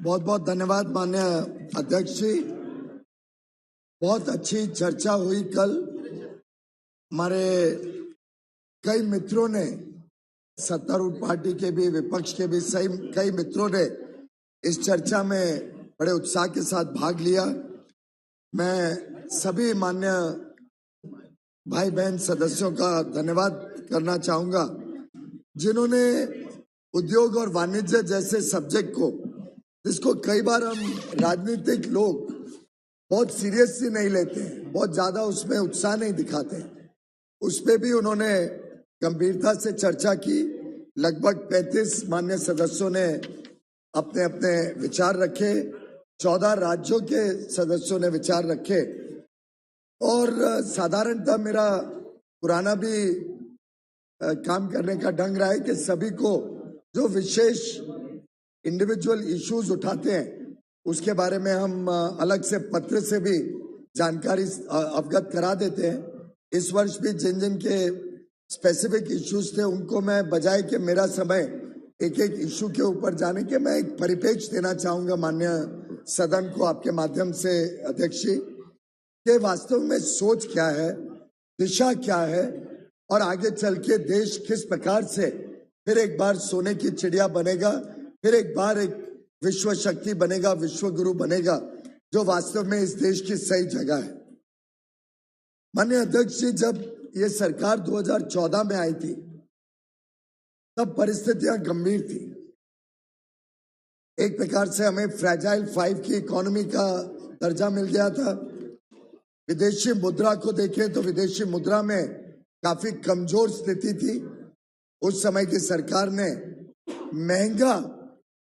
बहुत बहुत धन्यवाद माननीय अध्यक्ष जी। बहुत अच्छी चर्चा हुई कल। हमारे कई मित्रों ने, सत्तारूढ़ पार्टी के भी, विपक्ष के भी कई मित्रों ने इस चर्चा में बड़े उत्साह के साथ भाग लिया। मैं सभी मान्य भाई बहन सदस्यों का धन्यवाद करना चाहूंगा जिन्होंने उद्योग और वाणिज्य जैसे सब्जेक्ट को, जिसको कई बार हम राजनीतिक लोग बहुत सीरियसली नहीं लेते हैं, बहुत ज्यादा उसमें उत्साह नहीं दिखाते, उस पे भी उन्होंने गंभीरता से चर्चा की। लगभग 35 मान्य सदस्यों ने अपने अपने विचार रखे, 14 राज्यों के सदस्यों ने विचार रखे। और साधारणतः मेरा पुराना भी काम करने का ढंग रहा है कि सभी को जो विशेष इंडिविजुअल इश्यूज उठाते हैं उसके बारे में हम अलग से पत्र से भी जानकारी अवगत करा देते हैं। इस वर्ष भी जिन जिन के स्पेसिफिक इश्यूज थे उनको मैं, बजाय कि मेरा समय एक एक इश्यू के ऊपर जाने के, मैं एक परिपेक्ष देना चाहूंगा माननीय सदन को आपके माध्यम से अध्यक्ष जी, कि वास्तव में सोच क्या है, दिशा क्या है और आगे चल के देश किस प्रकार से फिर एक बार सोने की चिड़िया बनेगा, फिर एक बार एक विश्व शक्ति बनेगा, विश्व गुरु बनेगा, जो वास्तव में इस देश की सही जगह है। माननीय अध्यक्ष जी, जब ये सरकार 2014 में आई थी तब परिस्थितियां गंभीर थी। एक प्रकार से हमें फ्रैजाइल 5 की इकोनॉमी का दर्जा मिल गया था। विदेशी मुद्रा को देखें तो विदेशी मुद्रा में काफी कमजोर स्थिति थी। उस समय की सरकार ने महंगा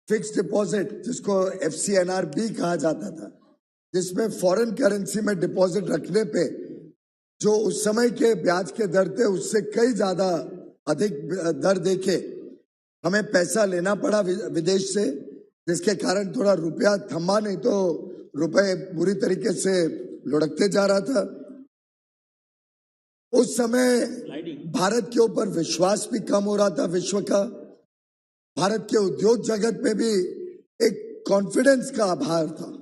फिक्स डिपॉजिट, जिसको FCNR-B कहा जाता था, जिसमें फॉरेन करेंसी में डिपॉजिट रखने पे जो उस समय के ब्याज के दर थे उससे कई ज्यादा अधिक दर देके हमें पैसा लेना पड़ा विदेश से, जिसके कारण थोड़ा रुपया थमा, नहीं तो रुपए बुरी तरीके से लुढ़कते जा रहा था। उस समय भारत के ऊपर विश्वास भी कम हो रहा था विश्व का। भारत के उद्योग जगत में भी एक कॉन्फिडेंस का अभाव था।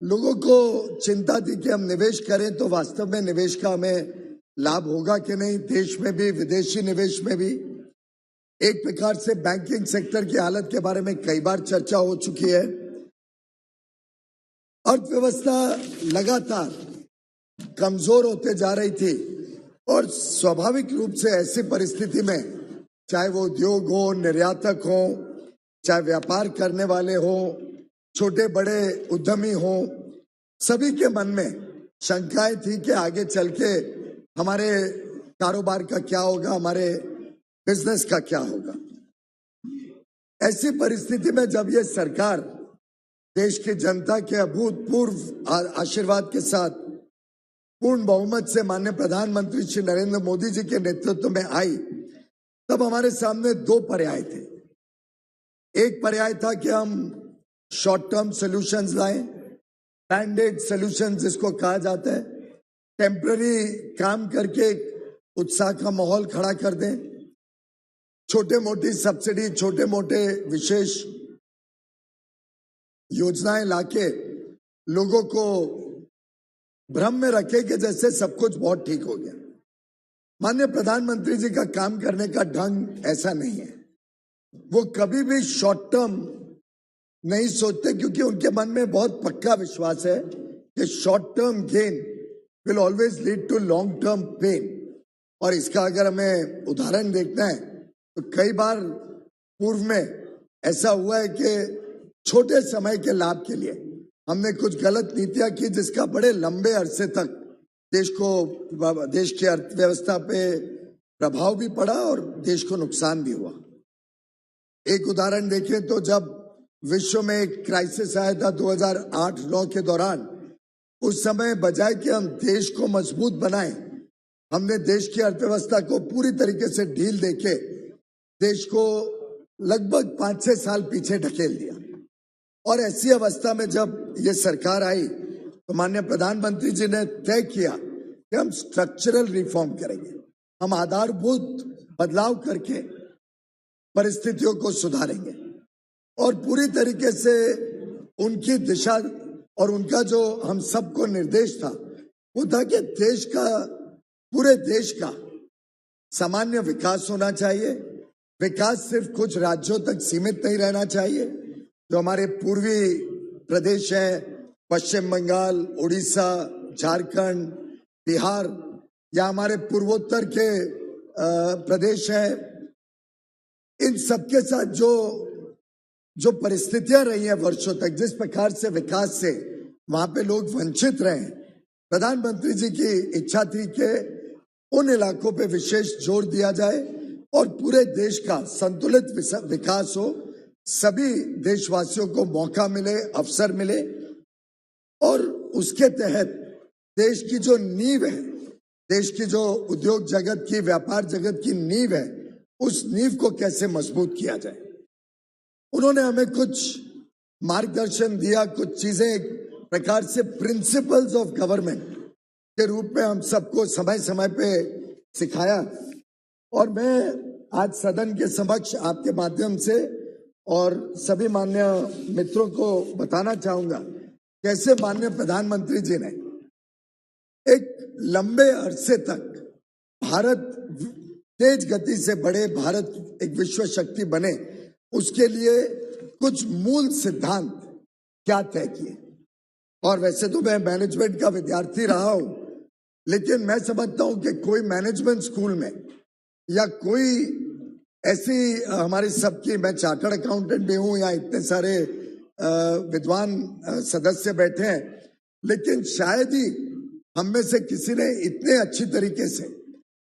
लोगों को चिंता थी कि हम निवेश करें तो वास्तव में निवेश का हमें लाभ होगा कि नहीं, देश में भी विदेशी निवेश में भी। एक प्रकार से बैंकिंग सेक्टर की हालत के बारे में कई बार चर्चा हो चुकी है। अर्थव्यवस्था लगातार कमजोर होते जा रही थी और स्वाभाविक रूप से ऐसी परिस्थिति में, चाहे वो उद्योग हो, निर्यातक हो, चाहे व्यापार करने वाले हो, छोटे बड़े उद्यमी हो, सभी के मन में शंकाएं थी कि आगे चल के हमारे कारोबार का क्या होगा, हमारे बिजनेस का क्या होगा। ऐसी परिस्थिति में जब ये सरकार देश की जनता के अभूतपूर्व आशीर्वाद के साथ पूर्ण बहुमत से माननीय प्रधानमंत्री श्री नरेंद्र मोदी जी के नेतृत्व में आई, तब हमारे सामने दो पर्याय थे। एक पर्याय था कि हम शॉर्ट टर्म सॉल्यूशंस लाएं, बैंडेड सॉल्यूशंस जिसको कहा जाता है, टेम्पररी काम करके उत्साह का माहौल खड़ा कर दें, छोटे मोटी सब्सिडी, छोटे मोटे विशेष योजनाएं लाके लोगों को भ्रम में रखे कि जैसे सब कुछ बहुत ठीक हो गया। माननीय प्रधानमंत्री जी का काम करने का ढंग ऐसा नहीं है। वो कभी भी शॉर्ट टर्म नहीं सोचते, क्योंकि उनके मन में बहुत पक्का विश्वास है कि short term gain will always lead to long term pain. और इसका अगर हमें उदाहरण देखना है तो कई बार पूर्व में ऐसा हुआ है कि छोटे समय के लाभ के लिए हमने कुछ गलत नीतियां की, जिसका बड़े लंबे अरसे तक देश की अर्थव्यवस्था पे प्रभाव भी पड़ा और देश को नुकसान भी हुआ। एक उदाहरण देखें तो जब विश्व में एक क्राइसिस आया था 2008-9 के दौरान, उस समय बजाय कि हम देश को मजबूत बनाएं, हमने देश की अर्थव्यवस्था को पूरी तरीके से ढील देके देश को लगभग 5-6 साल पीछे ढकेल दिया। और ऐसी अवस्था में जब ये सरकार आई तो माननीय प्रधानमंत्री जी ने तय किया कि हम स्ट्रक्चरल रिफॉर्म करेंगे, हम आधारभूत बदलाव करके परिस्थितियों को सुधारेंगे और पूरी तरीके से उनकी दिशा और उनका जो हम सबको निर्देश था वो था कि देश का, पूरे देश का सामान्य विकास होना चाहिए। विकास सिर्फ कुछ राज्यों तक सीमित नहीं रहना चाहिए। जो हमारे पूर्वी प्रदेश हैं, पश्चिम बंगाल, उड़ीसा, झारखंड, बिहार, या हमारे पूर्वोत्तर के प्रदेश हैं, इन सबके साथ जो परिस्थितियां रही हैं वर्षों तक, जिस प्रकार से विकास से वहां पे लोग वंचित रहे, प्रधानमंत्री जी की इच्छा थी कि उन इलाकों पे विशेष जोर दिया जाए और पूरे देश का संतुलित विकास हो, सभी देशवासियों को मौका मिले, अवसर मिले, और उसके तहत देश की जो नींव है, देश की जो उद्योग जगत की, व्यापार जगत की नींव है, उस नींव को कैसे मजबूत किया जाए। उन्होंने हमें कुछ मार्गदर्शन दिया, कुछ चीजें एक प्रकार से प्रिंसिपल्स ऑफ गवर्नमेंट के रूप में हम सबको समय समय पे सिखाया। और मैं आज सदन के समक्ष आपके माध्यम से और सभी मान्य मित्रों को बताना चाहूंगा कैसे माननीय प्रधानमंत्री जी ने एक लंबे अरसे तक भारत तेज गति से बढ़े, भारत एक विश्व शक्ति बने, उसके लिए कुछ मूल सिद्धांत क्या तय किए। और वैसे तो मैं मैनेजमेंट का विद्यार्थी रहा हूं, लेकिन मैं समझता हूं कि कोई मैनेजमेंट स्कूल में या कोई ऐसी हमारी सबकी, मैं चार्टर्ड अकाउंटेंट भी हूं, या इतने सारे विद्वान सदस्य बैठे हैं, लेकिन शायद ही हम में से किसी ने इतने अच्छी तरीके से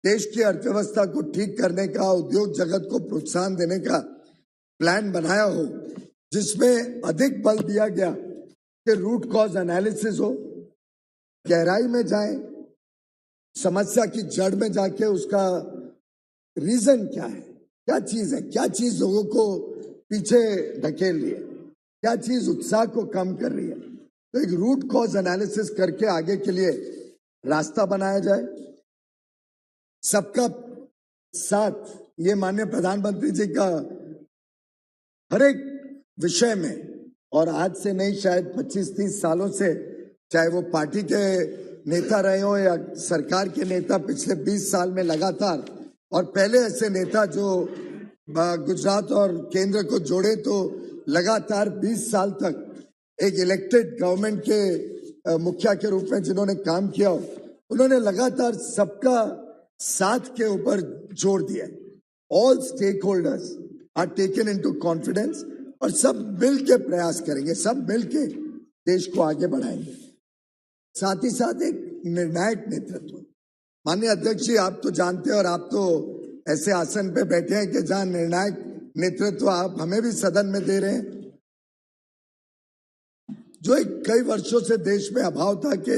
देश की अर्थव्यवस्था को ठीक करने का, उद्योग जगत को प्रोत्साहन देने का प्लान बनाया हो, जिसमें अधिक बल दिया गया कि रूट कॉज एनालिसिस हो, गहराई में जाएं, समस्या की जड़ में जाके उसका रीजन क्या है, क्या चीज है, क्या चीज लोगों को पीछे ढकेल रही है, क्या चीज उत्साह को कम कर रही है। तो एक रूट कॉज एनालिसिस करके आगे के लिए रास्ता बनाया जाए। सबका साथ, ये माननीय प्रधानमंत्री जी का हर एक विषय में, और आज से नहीं, शायद 25-30 सालों से, चाहे वो पार्टी के नेता रहे हो या सरकार के नेता पिछले 20 साल में लगातार, और पहले ऐसे नेता जो गुजरात और केंद्र को जोड़े, तो लगातार 20 साल तक एक इलेक्टेड गवर्नमेंट के मुखिया के रूप में जिन्होंने काम किया, उन्होंने लगातार सबका साथ के ऊपर जोर दिया। All stakeholders are taken into confidence, और सब मिल के प्रयास करेंगे, सब मिल के देश को आगे बढ़ाएंगे। साथ ही साथ एक निर्णायक नेतृत्व। माननीय अध्यक्ष जी, आप तो जानते हैं, और आप तो ऐसे आसन पे बैठे हैं कि जहां निर्णायक नेतृत्व आप हमें भी सदन में दे रहे हैं। जो एक कई वर्षों से देश में अभाव था कि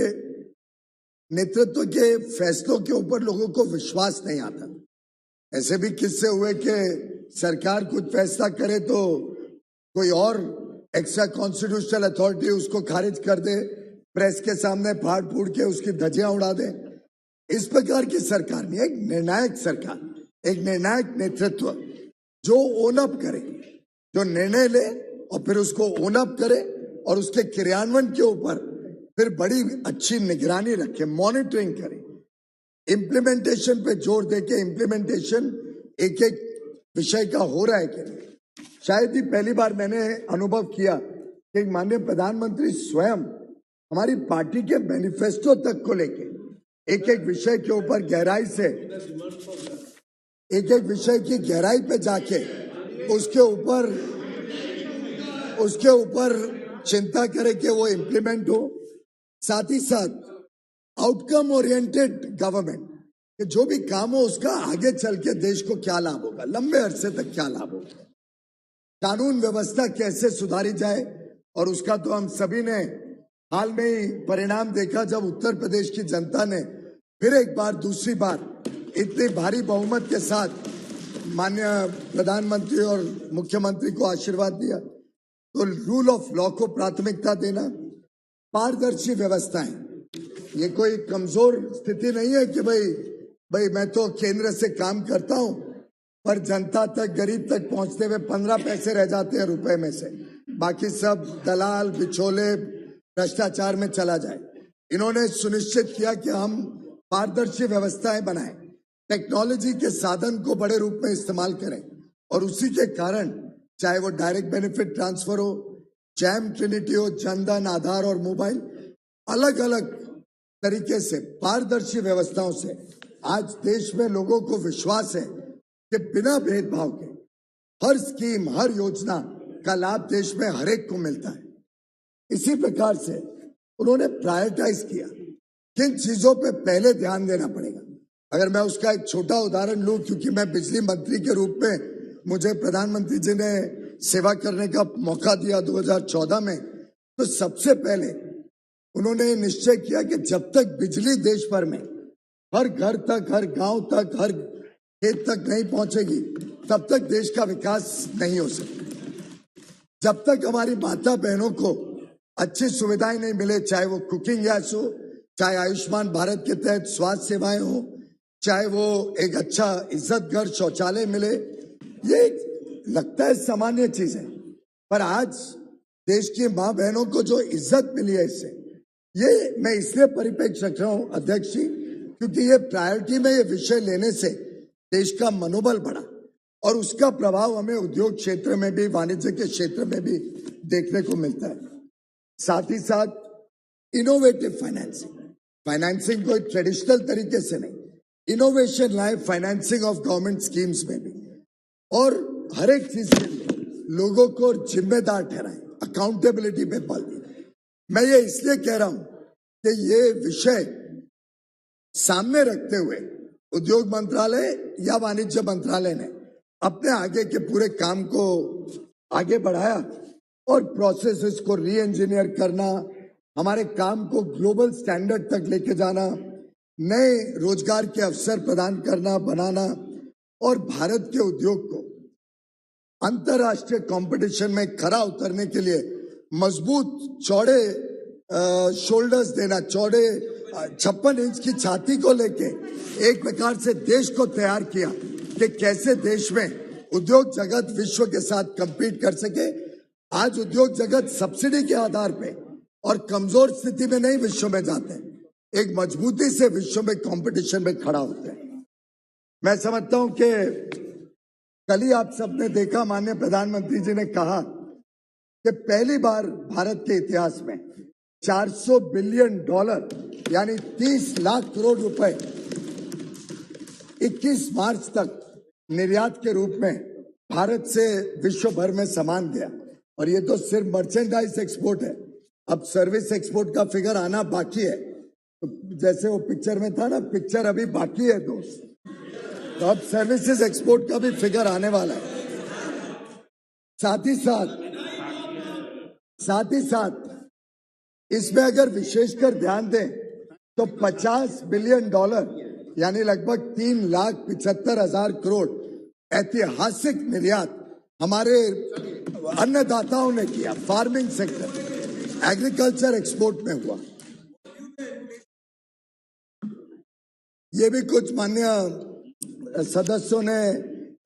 नेतृत्व के फैसलों के ऊपर लोगों को विश्वास नहीं आता। ऐसे भी किस्से हुए कि सरकार कुछ फैसला करे तो कोई और एक्स्ट्रा कॉन्स्टिट्यूशनल अथॉरिटी उसको खारिज कर दे, प्रेस के सामने फाड़ फूड़ के उसकी धज्जियां उड़ा दे। इस प्रकार की सरकार नहीं, एक निर्णायक सरकार, एक निर्णायक नेतृत्व जो ओन अप करे, जो निर्णय ले और फिर उसको ओन अप करे और उसके क्रियान्वयन के ऊपर फिर बड़ी अच्छी निगरानी रखे, मॉनिटरिंग करे, इम्प्लीमेंटेशन पे जोर दे के इम्प्लीमेंटेशन एक एक विषय का हो रहा है कि नहीं। शायद ही पहली बार मैंने अनुभव किया कि माननीय प्रधानमंत्री स्वयं हमारी पार्टी के मैनिफेस्टो तक को लेके एक एक विषय के ऊपर गहराई से, एक एक विषय की गहराई पे जाके उसके ऊपर चिंता करे कि वो इम्प्लीमेंट हो। साथ ही साथ आउटकम ओरिएंटेड गवर्नमेंट, कि जो भी काम हो उसका आगे चल के देश को क्या लाभ होगा, लंबे अरसे तक क्या लाभ होगा, कानून व्यवस्था कैसे सुधारी जाए। और उसका तो हम सभी ने हाल में ही परिणाम देखा, जब उत्तर प्रदेश की जनता ने फिर एक बार, दूसरी बार इतनी भारी बहुमत के साथ माननीय प्रधानमंत्री और मुख्यमंत्री को आशीर्वाद दिया। तो रूल ऑफ लॉ को प्राथमिकता देना, पारदर्शी व्यवस्थाएं, ये कोई कमजोर स्थिति नहीं है कि भाई मैं तो केंद्र से काम करता हूं पर जनता तक, गरीब तक पहुंचते हुए 15 पैसे रह जाते हैं रुपए में से, बाकी सब दलाल बिचौले भ्रष्टाचार में चला जाए। इन्होंने सुनिश्चित किया कि हम पारदर्शी व्यवस्थाएं बनाएं, टेक्नोलॉजी के साधन को बड़े रूप में इस्तेमाल करें और उसी के कारण चाहे वो डायरेक्ट बेनिफिट ट्रांसफर हो, जैम ट्रिनिटी हो, जनधन, आधार और मोबाइल, अलग अलग तरीके से पारदर्शी व्यवस्थाओं से आज देश में लोगों को विश्वास है कि बिना भेदभाव के हर स्कीम, हर योजना का लाभ देश में हर एक को मिलता है। इसी प्रकार से उन्होंने प्रायोरिटाइज किया किन चीजों पे पहले ध्यान देना पड़ेगा। अगर मैं उसका एक छोटा उदाहरण लूं, क्योंकि मैं बिजली मंत्री के रूप में मुझे प्रधानमंत्री जी ने सेवा करने का मौका दिया 2014 में, तो सबसे पहले उन्होंने निश्चय किया कि जब तक बिजली देश भर में हर घर तक, हर गांव तक, हर खेत तक नहीं पहुंचेगी, तब तक देश का विकास नहीं हो सकता। जब तक हमारी माता बहनों को अच्छी सुविधाएं नहीं मिले, चाहे वो कुकिंग गैस हो, चाहे आयुष्मान भारत के तहत स्वास्थ्य सेवाएं हो, चाहे वो एक अच्छा इज्जत घर शौचालय मिले, ये लगता है सामान्य चीज है, पर आज देश की मां बहनों को जो इज्जत मिली है इससे, ये मैं इसलिए परिप्रेक्ष्य रख रहा हूं अध्यक्ष जी, क्योंकि ये प्रायोरिटी में ये विषय लेने से देश का मनोबल बढ़ा और उसका प्रभाव हमें उद्योग क्षेत्र में भी, वाणिज्य के क्षेत्र में भी देखने को मिलता है। साथ ही साथ इनोवेटिव फाइनेंसिंग कोई ट्रेडिशनल तरीके से नहीं, इनोवेशन लाए फाइनेंसिंग ऑफ गवर्नमेंट स्कीम्स में भी, और हर एक चीज के लिए लोगों को जिम्मेदार ठहराएं, अकाउंटेबिलिटी पे बल दें। मैं ये इसलिए कह रहा हूं कि ये विषय सामने रखते हुए उद्योग मंत्रालय या वाणिज्य मंत्रालय ने अपने आगे के पूरे काम को आगे बढ़ाया और प्रोसेसेस को री इंजीनियर करना, हमारे काम को ग्लोबल स्टैंडर्ड तक लेके जाना, नए रोजगार के अवसर प्रदान करना, बनाना और भारत के उद्योग को अंतरराष्ट्रीय कंपटीशन में खरा उतरने के लिए मजबूत चौड़े शोल्डर्स देना, चौड़े 56 इंच की छाती को लेके एक प्रकार से देश को तैयार किया कि कैसे देश में उद्योग जगत विश्व के साथ कंपीट कर सके। आज उद्योग जगत सब्सिडी के आधार पे और कमजोर स्थिति में नहीं विश्व में जाते, एक मजबूती से विश्व में कंपटीशन में खड़ा होते हैं। मैं समझता हूं कि कल ही आप सबने देखा, माननीय प्रधानमंत्री जी ने कहा कि पहली बार भारत के इतिहास में $400 बिलियन यानी 30 लाख करोड़ रुपए 21 मार्च तक निर्यात के रूप में भारत से विश्व भर में सामान गया। और ये तो सिर्फ मर्चेंडाइज एक्सपोर्ट है, अब सर्विस एक्सपोर्ट का फिगर आना बाकी है। तो जैसे वो पिक्चर में था ना, पिक्चर अभी बाकी है दोस्त, तो अब सर्विसेज एक्सपोर्ट का भी फिगर आने वाला है। साथ ही साथ इसमें अगर विशेषकर ध्यान दें तो $50 बिलियन यानी लगभग 3,75,000 करोड़ ऐतिहासिक निर्यात हमारे अन्नदाताओं ने किया, फार्मिंग सेक्टर, एग्रीकल्चर एक्सपोर्ट में हुआ। ये भी कुछ माननीय सदस्यों ने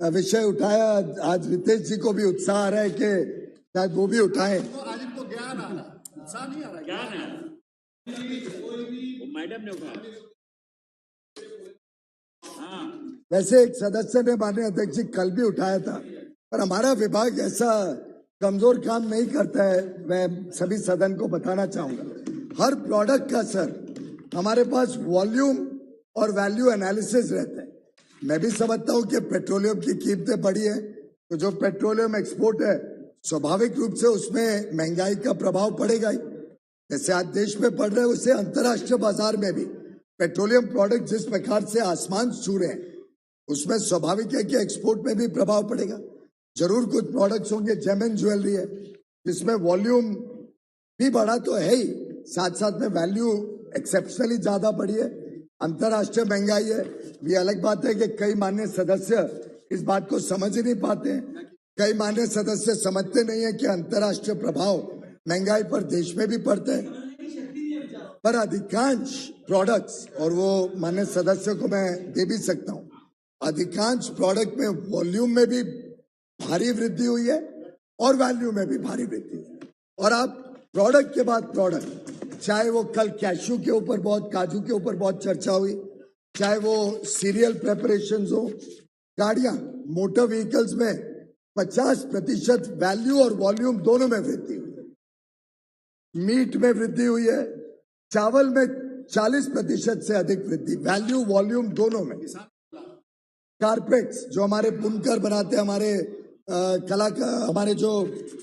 विषय उठाया। आज रितेश जी को भी उत्साह आ रहा है कि शायद वो भी उठाएं। आज इनको ज्ञान आ रहा है, उत्साह नहीं आ रहा, ज्ञान है। वो मैडम ने उठाया। वैसे एक सदस्य ने माननीय अध्यक्ष जी कल भी उठाया था, पर हमारा विभाग ऐसा कमजोर काम नहीं करता है। मैं सभी सदन को बताना चाहूंगा, हर प्रोडक्ट का सर हमारे पास वॉल्यूम और वैल्यू एनालिसिस रहता है। मैं भी समझता हूं कि पेट्रोलियम की कीमतें बढ़ी है, तो जो पेट्रोलियम एक्सपोर्ट है स्वाभाविक रूप से उसमें महंगाई का प्रभाव पड़ेगा ही। जैसे आज देश में पड़ रहा है, उससे अंतर्राष्ट्रीय बाजार में भी पेट्रोलियम प्रोडक्ट जिस प्रकार से आसमान छू रहे हैं, उसमें स्वाभाविक है कि एक्सपोर्ट में भी प्रभाव पड़ेगा। जरूर कुछ प्रोडक्ट्स होंगे, जेम ज्वेलरी है जिसमें वॉल्यूम भी बढ़ा तो है ही, साथ साथ में वैल्यू एक्सेप्शनली ज्यादा बढ़ी है। अंतर्राष्ट्रीय महंगाई है, ये अलग बात है कि कई माननीय सदस्य इस बात को समझ ही नहीं पाते हैं। कई माननीय सदस्य समझते नहीं है कि अंतर्राष्ट्रीय प्रभाव महंगाई पर देश में भी पड़ते हैं। पर अधिकांश प्रोडक्ट्स, और वो माननीय सदस्य को मैं दे भी सकता हूं, अधिकांश प्रोडक्ट में वॉल्यूम में भी भारी वृद्धि हुई है और वैल्यू में भी भारी वृद्धि हुई है। और आप प्रोडक्ट के बाद प्रोडक्ट, चाहे वो कल कैशू के ऊपर बहुत, काजू के ऊपर बहुत चर्चा हुई, चाहे वो सीरियल प्रेपरेशंस हो, गाड़ियां, मोटर व्हीकल्स में 50% वैल्यू और वॉल्यूम दोनों में वृद्धि हुई है। मीट में वृद्धि हुई है, चावल में 40% से अधिक वृद्धि, वैल्यू वॉल्यूम दोनों में। कारपेट्स जो हमारे बुनकर बनाते हैं, हमारे हमारे जो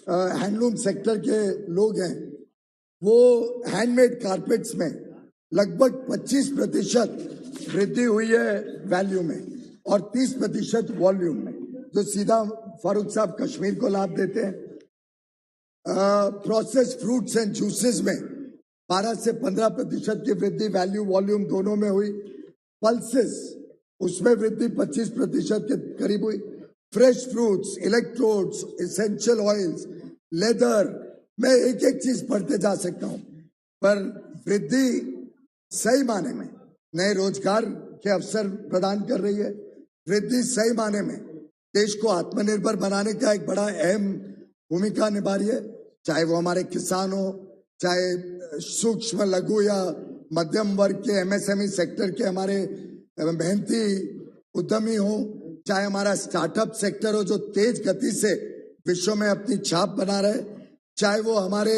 हैंडलूम सेक्टर के लोग हैं, वो हैंडमेड कारपेट्स में लगभग 25% वृद्धि हुई है वैल्यू में और 30% वॉल्यूम में, जो सीधा फारूक साहब कश्मीर को लाभ देते हैं। प्रोसेस फ्रूट्स एंड जूसेस में 12 से 15% की वृद्धि वैल्यू वॉल्यूम दोनों में हुई। पल्सेस उसमें वृद्धि 25% के करीब हुई। Fresh fruits, electrodes, essential oils, leather, मैं एक एक चीज पढ़ते जा सकता हूं, पर वृद्धि सही माने में नए रोजगार के अवसर प्रदान कर रही है। वृद्धि सही माने में देश को आत्मनिर्भर बनाने का एक बड़ा अहम भूमिका निभा रही है, चाहे वो हमारे किसान हो, चाहे सूक्ष्म लघु या मध्यम वर्ग के एमएसएमई सेक्टर के हमारे मेहनती उद्यमी हो, चाहे हमारा स्टार्टअप सेक्टर हो जो तेज गति से विश्व में अपनी छाप बना रहे, चाहे वो हमारे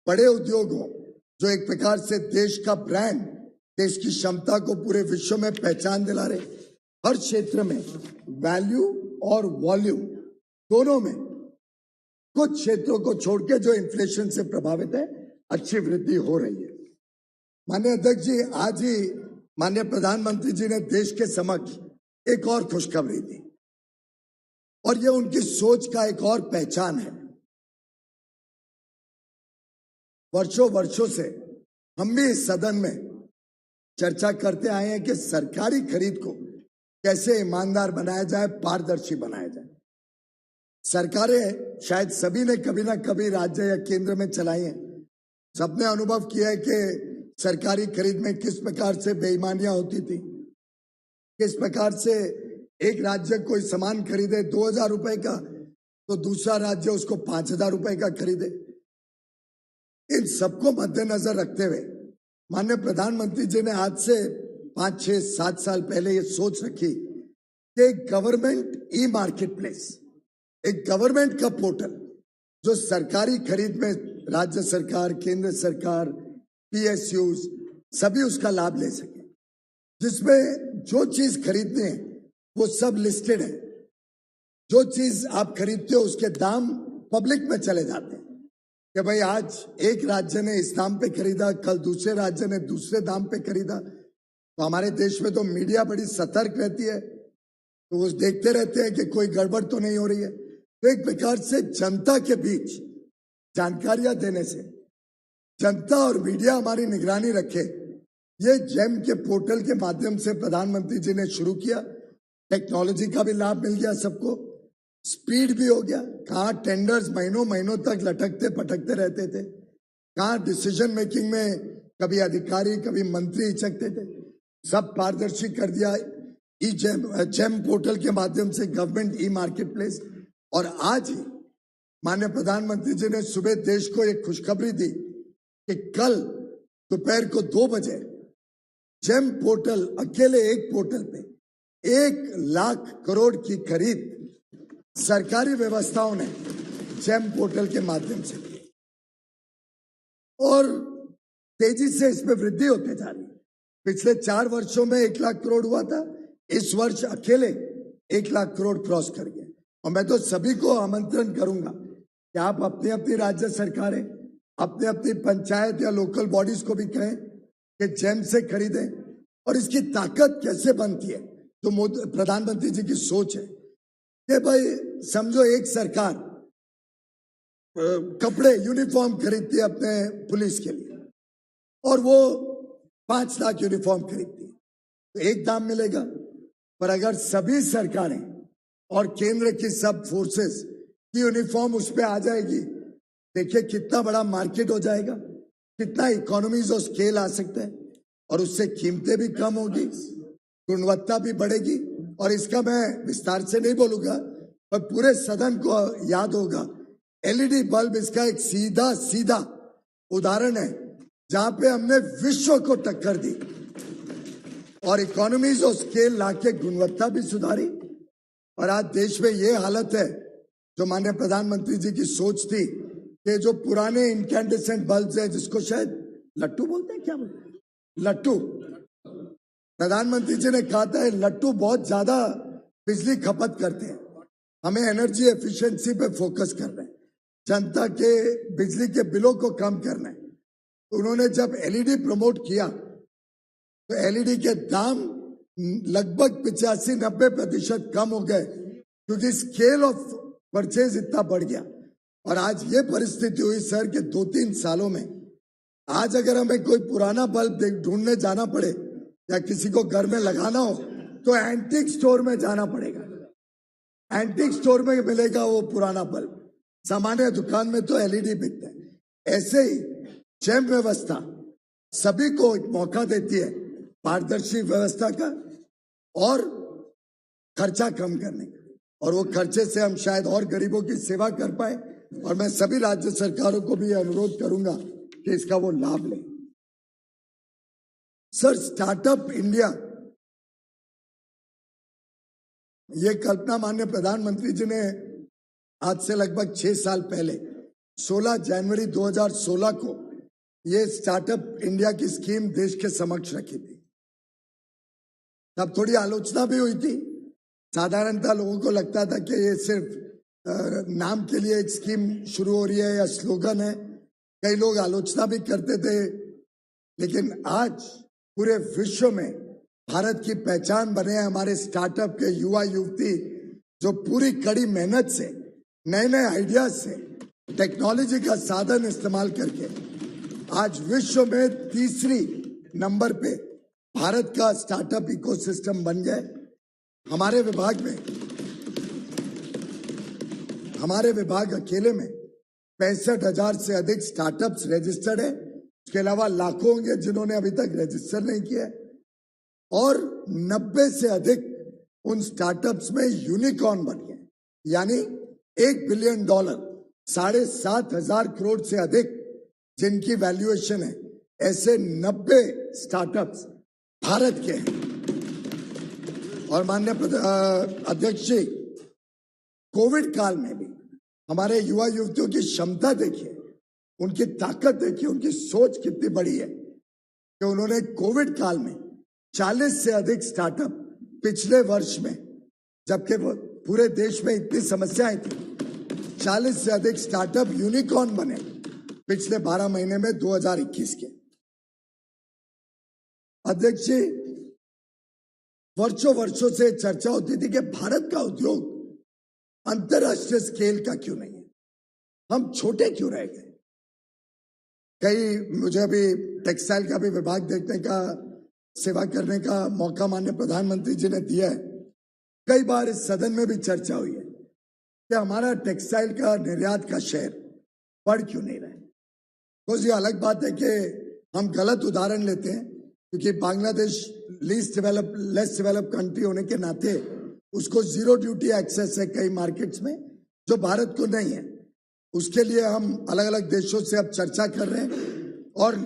बड़े उद्योग हो जो एक प्रकार से देश का ब्रांड, देश की क्षमता को पूरे विश्व में पहचान दिला रहे। हर क्षेत्र में वैल्यू और वॉल्यूम दोनों में, कुछ क्षेत्रों को छोड़ के जो इन्फ्लेशन से प्रभावित है, अच्छी वृद्धि हो रही है। माननीय अध्यक्ष जी, आज ही माननीय प्रधानमंत्री जी ने देश के समक्ष एक और खुशखबरी दी और ये उनकी सोच का एक और पहचान है। वर्षों से हम भी इस सदन में चर्चा करते आए हैं कि सरकारी खरीद को कैसे ईमानदार बनाया जाए, पारदर्शी बनाया जाए। सरकारें शायद सभी ने कभी ना कभी राज्य या केंद्र में चलाई हैं। सबने अनुभव किया है कि सरकारी खरीद में किस प्रकार से बेईमानियां होती थी, किस प्रकार से एक राज्य कोई सामान खरीदे 2000 रुपए का तो दूसरा राज्य उसको 5000 रुपए का खरीदे। इन सबको मद्देनजर रखते हुए माननीय प्रधानमंत्री जी ने आज से 5, 6, 7 साल पहले ये सोच रखी कि एक गवर्नमेंट ई मार्केट प्लेस, एक गवर्नमेंट का पोर्टल जो सरकारी खरीद में राज्य सरकार, केंद्र सरकार, पीएसयूज सभी उसका लाभ ले सके, जिसमें जो चीज खरीदते हैं वो सब लिस्टेड है। जो चीज आप खरीदते हो उसके दाम पब्लिक में चले जाते हैं कि भाई आज एक राज्य ने इस दाम पे खरीदा, कल दूसरे राज्य ने दूसरे दाम पे खरीदा। तो हमारे देश में तो मीडिया बड़ी सतर्क रहती है, तो वो देखते रहते हैं कि कोई गड़बड़ तो नहीं हो रही है। तो एक प्रकार से जनता के बीच जानकारियां देने से जनता और मीडिया हमारी निगरानी रखे, ये जेम के पोर्टल के माध्यम से प्रधानमंत्री जी ने शुरू किया। टेक्नोलॉजी का भी लाभ मिल गया सबको, स्पीड भी हो गया। कहाँ टेंडर्स महीनों तक लटकते पटकते रहते थे, कहाँ डिसीजन मेकिंग में कभी अधिकारी कभी मंत्री हिचकते थे, सब पारदर्शी कर दिया ई जेम पोर्टल के माध्यम से, गवर्नमेंट ई मार्केट प्लेस। और आज ही माननीय प्रधानमंत्री जी ने सुबह देश को एक खुशखबरी दी कि कल दोपहर को 2 बजे जेम पोर्टल, अकेले एक पोर्टल पे 1 लाख करोड़ की खरीद सरकारी व्यवस्थाओं ने जेम पोर्टल के माध्यम से की और तेजी से इसमें वृद्धि होते जा रही है। पिछले 4 वर्षों में 1 लाख करोड़ हुआ था, इस वर्ष अकेले 1 लाख करोड़ क्रॉस कर गया। और मैं तो सभी को आमंत्रण करूंगा कि आप अपनी अपनी राज्य सरकारें, अपनी अपनी पंचायत या लोकल बॉडीज को भी कहें कि जेम से खरीदें। और इसकी ताकत कैसे बनती है, तो प्रधानमंत्री जी की सोच है कि भाई समझो एक सरकार कपड़े, यूनिफॉर्म खरीदती है अपने पुलिस के लिए और वो 5 लाख यूनिफॉर्म खरीदती है, तो एक दाम मिलेगा। पर अगर सभी सरकारें और केंद्र की सब फोर्सेस की यूनिफॉर्म उस पर आ जाएगी, देखिए कितना बड़ा मार्केट हो जाएगा, कितना इकोनॉमीज ऑफ स्केल आ सकते हैं और उससे कीमतें भी कम होगी, गुणवत्ता भी बढ़ेगी। और इसका मैं विस्तार से नहीं बोलूंगा, पर पूरे सदन को याद होगा एलईडी बल्ब इसका एक सीधा सीधा उदाहरण है जहां पे हमने विश्व को टक्कर दी और इकोनॉमीज ऑफ स्केल लाके गुणवत्ता भी सुधारी। और आज देश में ये हालत है, जो माननीय प्रधानमंत्री जी की सोच थी कि जो पुराने इनकैंडेसेंट बल्ब है, जिसको शायद लट्टू बोलते हैं, क्या बोलते हैं, लट्टू, प्रधानमंत्री जी ने कहा था लट्टू बहुत ज्यादा बिजली खपत करते हैं, हमें एनर्जी एफिशिएंसी पे फोकस करना है, जनता के बिजली के बिलों को कम करना है। उन्होंने जब एलईडी प्रमोट किया तो एलईडी के दाम लगभग 85-90% कम हो गए, क्योंकि स्केल ऑफ परचेज इतना बढ़ गया। और आज ये परिस्थिति हुई सर कि 2-3 सालों में आज अगर हमें कोई पुराना बल्ब ढूंढने जाना पड़े या किसी को घर में लगाना हो तो एंटीक स्टोर में जाना पड़ेगा। एंटीक स्टोर में मिलेगा वो पुराना बल्ब, सामान्य दुकान में तो एलईडी बिकता है। ऐसे ही जैम व्यवस्था सभी को एक मौका देती है पारदर्शी व्यवस्था का और खर्चा कम करने का, और वो खर्चे से हम शायद और गरीबों की सेवा कर पाए। और मैं सभी राज्य सरकारों को भी अनुरोध करूंगा कि इसका वो लाभ लें। सर, स्टार्टअप इंडिया, ये कल्पना माननीय प्रधानमंत्री जी ने आज से लगभग 6 साल पहले 16 जनवरी 2016 को ये स्टार्टअप इंडिया की स्कीम देश के समक्ष रखी थी। तब थोड़ी आलोचना भी हुई थी। साधारणतः लोगों को लगता था कि ये सिर्फ नाम के लिए एक स्कीम शुरू हो रही है या स्लोगन है। कई लोग आलोचना भी करते थे, लेकिन आज पूरे विश्व में भारत की पहचान बने हैं हमारे स्टार्टअप के युवा युवती, जो पूरी कड़ी मेहनत से, नए नए आइडियाज से, टेक्नोलॉजी का साधन इस्तेमाल करके आज विश्व में 3री नंबर पे भारत का स्टार्टअप इकोसिस्टम बन गए। हमारे विभाग अकेले में 65,000 से अधिक स्टार्टअप्स रजिस्टर्ड है। इसके अलावा लाखों होंगे जिन्होंने अभी तक रजिस्टर नहीं किया, और 90 से अधिक उन स्टार्टअप्स में यूनिकॉर्न बन गए, यानी $1 बिलियन, 7,500 करोड़ से अधिक जिनकी वैल्यूएशन है, ऐसे 90 स्टार्टअप्स भारत के हैं। और माननीय अध्यक्ष जी, कोविड काल में भी हमारे युवा युवतियों की क्षमता देखिए, उनकी ताकत देखिए, उनकी सोच कितनी बड़ी है कि उन्होंने कोविड काल में 40 से अधिक स्टार्टअप पिछले वर्ष में, जबकि पूरे देश में इतनी समस्याएं थी, 40 से अधिक स्टार्टअप यूनिकॉर्न बने पिछले 12 महीने में 2021 के। अध्यक्ष जी, वर्षों से चर्चा होती थी कि भारत का उद्योग अंतरराष्ट्रीय स्केल का क्यों नहीं है, हम छोटे क्यों रह गए। मुझे अभी टेक्सटाइल का भी विभाग देखने का, सेवा करने का मौका माननीय प्रधानमंत्री जी ने दिया है। कई बार इस सदन में भी चर्चा हुई है कि हमारा टेक्सटाइल का निर्यात का शेयर बढ़ क्यों नहीं रहा है। तो ये अलग बात है कि हम गलत उदाहरण लेते हैं, क्योंकि बांग्लादेश लेस डेवलप कंट्री होने के नाते उसको 0 ड्यूटी एक्सेस है कई मार्केट्स में, जो भारत को नहीं है। उसके लिए हम अलग अलग देशों से अब चर्चा कर रहे हैं, और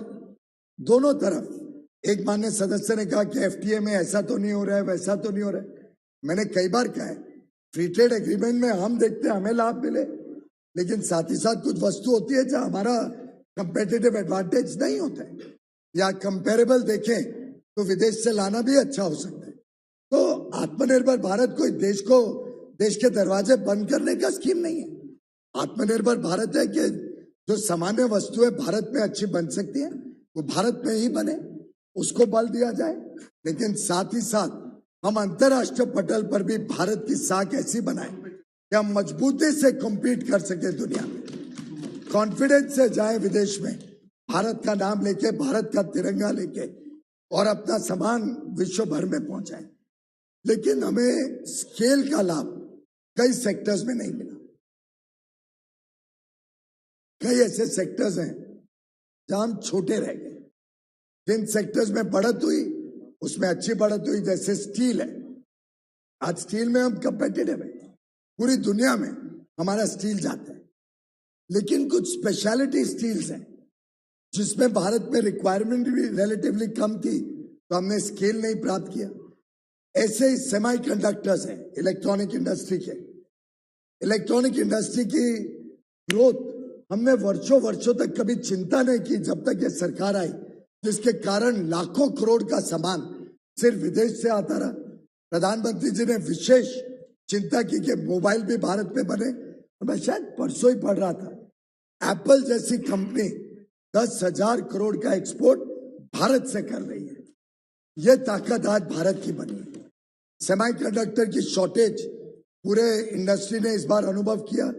दोनों तरफ, एक माननीय सदस्य ने कहा कि एफटीए में ऐसा तो नहीं हो रहा है, वैसा तो नहीं हो रहा है। मैंने कई बार कहा है, फ्री ट्रेड एग्रीमेंट में हम देखते हैं हमें लाभ मिले, लेकिन साथ ही साथ कुछ वस्तु होती है जहां हमारा कंपेटिटिव एडवांटेज नहीं होता है, या कंपेरेबल देखें तो विदेश से लाना भी अच्छा हो सकता है। तो आत्मनिर्भर भारत कोई देश के दरवाजे बंद करने का स्कीम नहीं है। आत्मनिर्भर भारत है कि जो सामान्य वस्तुएं भारत में अच्छी बन सकती है वो भारत में ही बने, उसको बल दिया जाए। लेकिन साथ ही साथ हम अंतरराष्ट्रीय पटल पर भी भारत की साख ऐसी बनाए कि हम मजबूती से कॉम्पीट कर सके दुनिया में, कॉन्फिडेंस से जाए विदेश में, भारत का नाम लेके, भारत का तिरंगा लेके, और अपना सामान विश्व भर में पहुंचाए। लेकिन हमें स्केल का लाभ कई सेक्टर्स में नहीं मिला। कई ऐसे सेक्टर्स हैं जहां हम छोटे रह गए। जिन सेक्टर्स में बढ़त हुई उसमें अच्छी बढ़त हुई, जैसे स्टील है। आज स्टील में हम कंपेटिटिव है, पूरी दुनिया में हमारा स्टील जाता है। लेकिन कुछ स्पेशलिटी स्टील्स हैं जिसमें भारत में रिक्वायरमेंट भी रिलेटिवली कम थी, तो हमने स्केल नहीं प्राप्त किया। ऐसे ही सेमीकंडक्टर्स हैं इलेक्ट्रॉनिक इंडस्ट्री के। इलेक्ट्रॉनिक इंडस्ट्री की ग्रोथ हमने वर्षों तक कभी चिंता नहीं की जब तक ये सरकार आई, जिसके कारण लाखों करोड़ का सामान सिर्फ विदेश से आता रहा। प्रधानमंत्री जी ने विशेष चिंता की कि मोबाइल भी भारत में बने। मैं शायद परसों ही पढ़ रहा था, एप्पल जैसी कंपनी 10,000 करोड़ का एक्सपोर्ट भारत से कर रही है। यह ताकत आज भारत की बनी है। सेमीकंडक्टर की शॉर्टेज पूरे इंडस्ट्री ने इस बार अनुभव किया।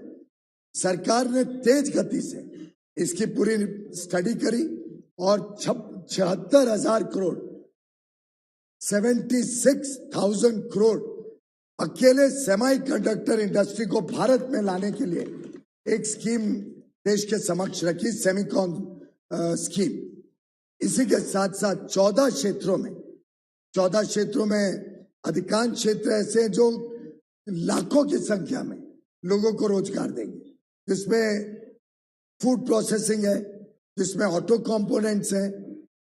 सरकार ने तेज गति से इसकी पूरी स्टडी करी और 76,000 करोड़ 76,000 करोड़ अकेले सेमीकंडक्टर इंडस्ट्री को भारत में लाने के लिए एक स्कीम देश के समक्ष रखी, सेमीकॉन स्कीम। इसी के साथ साथ 14 क्षेत्रों में अधिकांश क्षेत्र ऐसे हैं जो लाखों की संख्या में लोगों को रोजगार देंगे, जिसमें फूड प्रोसेसिंग है, जिसमें ऑटो कंपोनेंट्स हैं,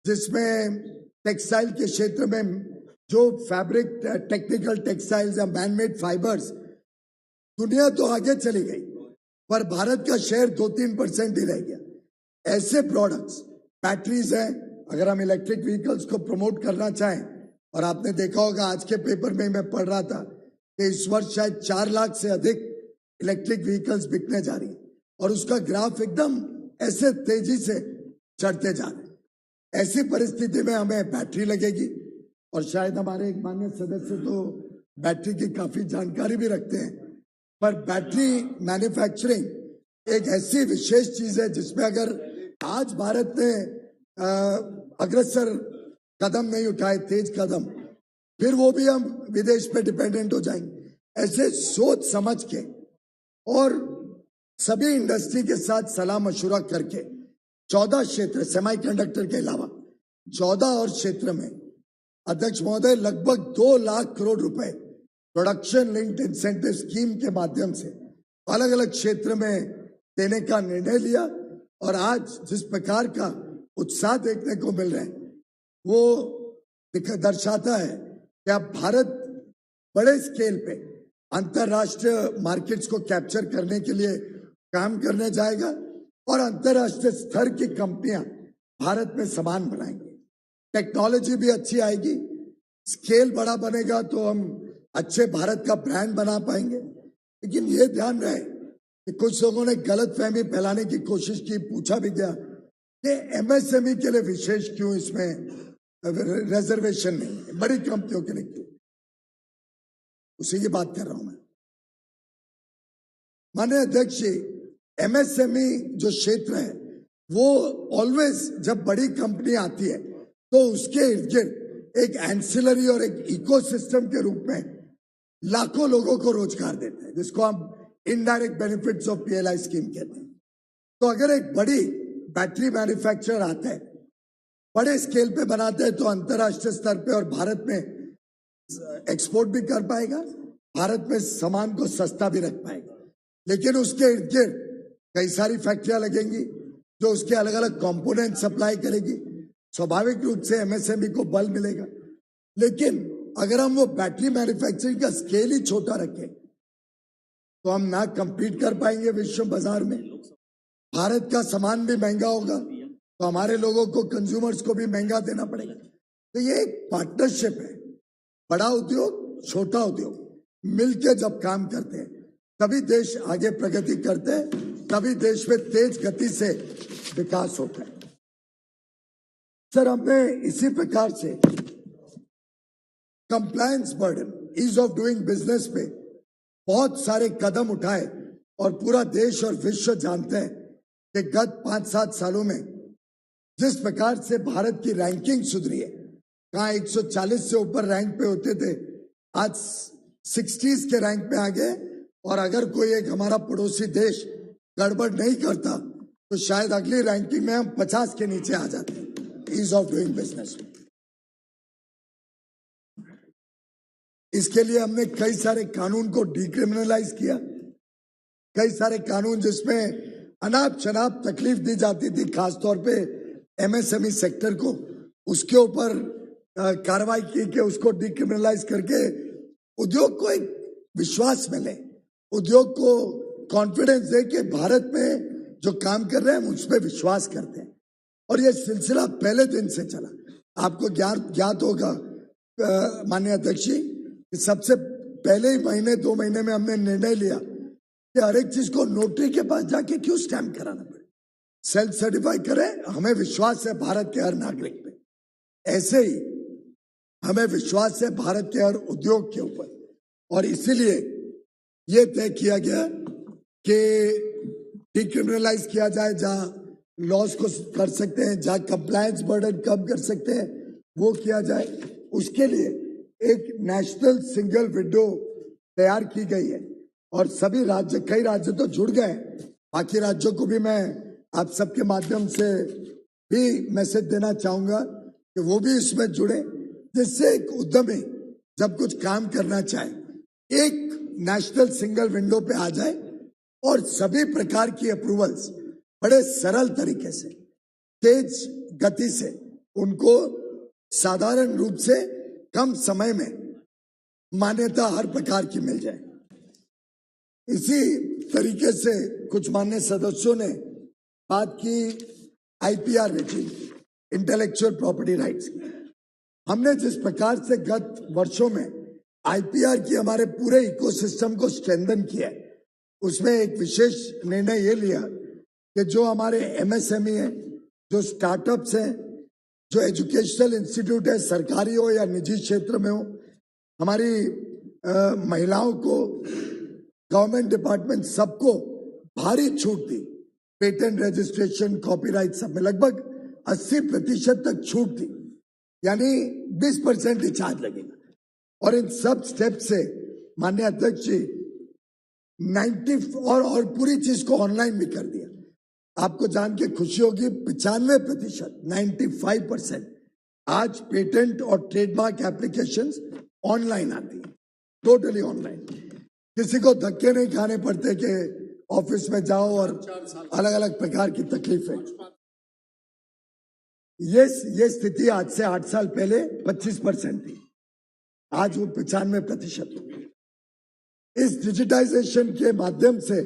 जिसमें टेक्सटाइल के क्षेत्र में जो फैब्रिक टेक्निकल टेक्सटाइल्स या मैनमेड फाइबर्स। दुनिया तो आगे चली गई पर भारत का शेयर 2-3% ही रह गया। ऐसे प्रोडक्ट्स बैटरीज हैं, अगर हम इलेक्ट्रिक व्हीकल्स को प्रमोट करना चाहें, और आपने देखा होगा आज के पेपर में मैं पढ़ रहा था कि इस वर्ष शायद 4 लाख से अधिक इलेक्ट्रिक व्हीकल्स बिकने जा रही है और उसका ग्राफ एकदम ऐसे तेजी से चढ़ते जा रहे हैं। ऐसी परिस्थिति में हमें बैटरी लगेगी और शायद हमारे एक माननीय सदस्य तो बैटरी की काफी जानकारी भी रखते हैं, पर बैटरी मैन्युफैक्चरिंग एक ऐसी विशेष चीज है जिसमें अगर आज भारत ने अग्रसर कदम नहीं उठाए, तेज कदम, फिर वो भी हम विदेश पे डिपेंडेंट हो जाएंगे। ऐसे सोच समझ के और सभी इंडस्ट्री के साथ सलाह मशुरा करके 14 क्षेत्र सेमीकंडक्टर के अलावा 14 और क्षेत्र में अध्यक्ष महोदय लगभग 2 लाख करोड़ रुपए प्रोडक्शन लिंक्ड इंसेंटिव स्कीम के माध्यम से अलग अलग क्षेत्र में देने का निर्णय लिया। और आज जिस प्रकार का उत्साह देखने को मिल रहा है वो दर्शाता है कि अब भारत बड़े स्केल पे अंतरराष्ट्रीय मार्केट्स को कैप्चर करने के लिए काम करने जाएगा और अंतरराष्ट्रीय स्तर की कंपनियां भारत में सामान बनाएंगी। टेक्नोलॉजी भी अच्छी आएगी, स्केल बड़ा बनेगा तो हम अच्छे भारत का ब्रांड बना पाएंगे। लेकिन ये ध्यान रहे कि कुछ लोगों ने गलत फहमी फैलाने की कोशिश की, पूछा भी गया कि एमएसएमई के लिए विशेष क्यों इसमें रिजर्वेशन नहीं है, बड़ी कंपनियों के लिए क्यों? उसी की बात कर रहा हूं मैं। माननीय अध्यक्ष जी, एमएसएमई जो क्षेत्र है वो ऑलवेज जब बड़ी कंपनी आती है तो उसके इर्द गिर्द एक एंसिलरी और एक इकोसिस्टम के रूप में लाखों लोगों को रोजगार देते हैं, जिसको हम indirect benefits of PLI scheme कहते हैं। तो अगर एक बड़ी बैटरी मैन्युफैक्चरर आता है, बड़े स्केल पे बनाते हैं, तो अंतरराष्ट्रीय स्तर पे और भारत में एक्सपोर्ट भी कर पाएगा, भारत में सामान को सस्ता भी रख पाएगा। लेकिन उसके इर्द गिर्द कई सारी फैक्ट्रियां लगेंगी जो उसके अलग अलग कंपोनेंट सप्लाई करेगी, स्वाभाविक रूप से एमएसएमई को बल मिलेगा। लेकिन अगर हम वो बैटरी मैन्युफैक्चरिंग का स्केल ही छोटा रखें तो हम ना कंपीट कर पाएंगे विश्व बाजार में। भारत का सामान भी महंगा होगा तो हमारे लोगों को, कंज्यूमर्स को भी महंगा देना पड़ेगा। तो ये एक पार्टनरशिप है, बड़ा उद्योग छोटा उद्योग मिलकर जब काम करते हैं तभी देश आगे प्रगति करते हैं, तभी देश में तेज गति से विकास होता है। सर, हमने इसी प्रकार से compliance burden, ease of doing business पे बहुत सारे कदम उठाए और पूरा देश और विश्व जानते हैं कि गत 5-7 सालों में जिस प्रकार से भारत की रैंकिंग सुधरी है, कहाँ 140 से ऊपर रैंक पे होते थे, आज 60s के रैंक पे आ गए। और अगर कोई एक हमारा पड़ोसी देश गड़बड़ नहीं करता तो शायद अगली रैंकिंग में हम 50 के नीचे आ जाते ईज ऑफ डूइंग बिजनेस। इसके लिए हमने कई सारे कानून को डिक्रिमिनलाइज किया, कई सारे कानून जिसमें अनाप शनाप तकलीफ दी जाती थी, खासतौर पे एमएसएमई सेक्टर को, उसके ऊपर कार्रवाई की कि उसको डिक्रिमिनलाइज करके उद्योग को एक विश्वास मिले, उद्योग को कॉन्फिडेंस दे कि भारत में जो काम कर रहे हैं हम उस पर विश्वास करते हैं। और ये सिलसिला पहले दिन से चला। आपको ज्ञात होगा माननीय अध्यक्ष जी कि सबसे पहले ही महीने 2 महीने में हमने निर्णय लिया कि हर एक चीज को नोटरी के पास जाके क्यों स्टैम्प कराना पड़े, सेल्फ सर्टिफाई करें। हमें विश्वास है भारत के हर नागरिक पे, ऐसे ही हमें विश्वास है भारत के हर उद्योग के ऊपर, और इसीलिए ये तय किया गया कि डिक्रिमिनलाइज किया जाए, जहां लॉस को कर सकते हैं, जहां कंप्लायंस बर्डन कम कर सकते हैं वो किया जाए। उसके लिए एक नेशनल सिंगल विंडो तैयार की गई है और सभी राज्य, कई राज्य तो जुड़ गए, बाकी राज्यों को भी मैं आप सबके माध्यम से भी मैसेज देना चाहूंगा कि वो भी इसमें जुड़े, जिससे एक उद्यमी जब कुछ काम करना चाहे एक नेशनल सिंगल विंडो पे आ जाए और सभी प्रकार की अप्रूवल्स बड़े सरल तरीके से, तेज गति से उनको साधारण रूप से कम समय में मान्यता हर प्रकार की मिल जाए। इसी तरीके से कुछ माननीय सदस्यों ने बात की IPR regime, intellectual property rights की। हमने जिस प्रकार से गत वर्षों में आईपीआर की हमारे पूरे इकोसिस्टम को स्ट्रेंथन किया है, उसमें एक विशेष निर्णय ये लिया कि जो हमारे एमएसएमई है, जो स्टार्टअप्स हैं, जो एजुकेशनल इंस्टीट्यूट है, सरकारी हो या निजी क्षेत्र में हो, हमारी महिलाओं को, गवर्नमेंट डिपार्टमेंट सबको भारी छूट दी। पेटेंट रजिस्ट्रेशन, कॉपीराइट सब में लगभग 80% तक छूट दी, यानी 20% ही चार्ज लगेगा। और इन सब स्टेप से माननीय अध्यक्ष जी 90 और पूरी चीज को ऑनलाइन भी कर दिया। आपको जान के खुशी होगी 95%, 95% आज पेटेंट और ट्रेडमार्क एप्लीकेशंस ऑनलाइन आती है, टोटली ऑनलाइन। किसी को धक्के नहीं खाने पड़ते कि ऑफिस में जाओ और अलग अलग प्रकार की तकलीफें। ये स्थिति आज से 8 साल पहले 25% थी, आज वो 95% हो गई। इस डिजिटाइजेशन के माध्यम से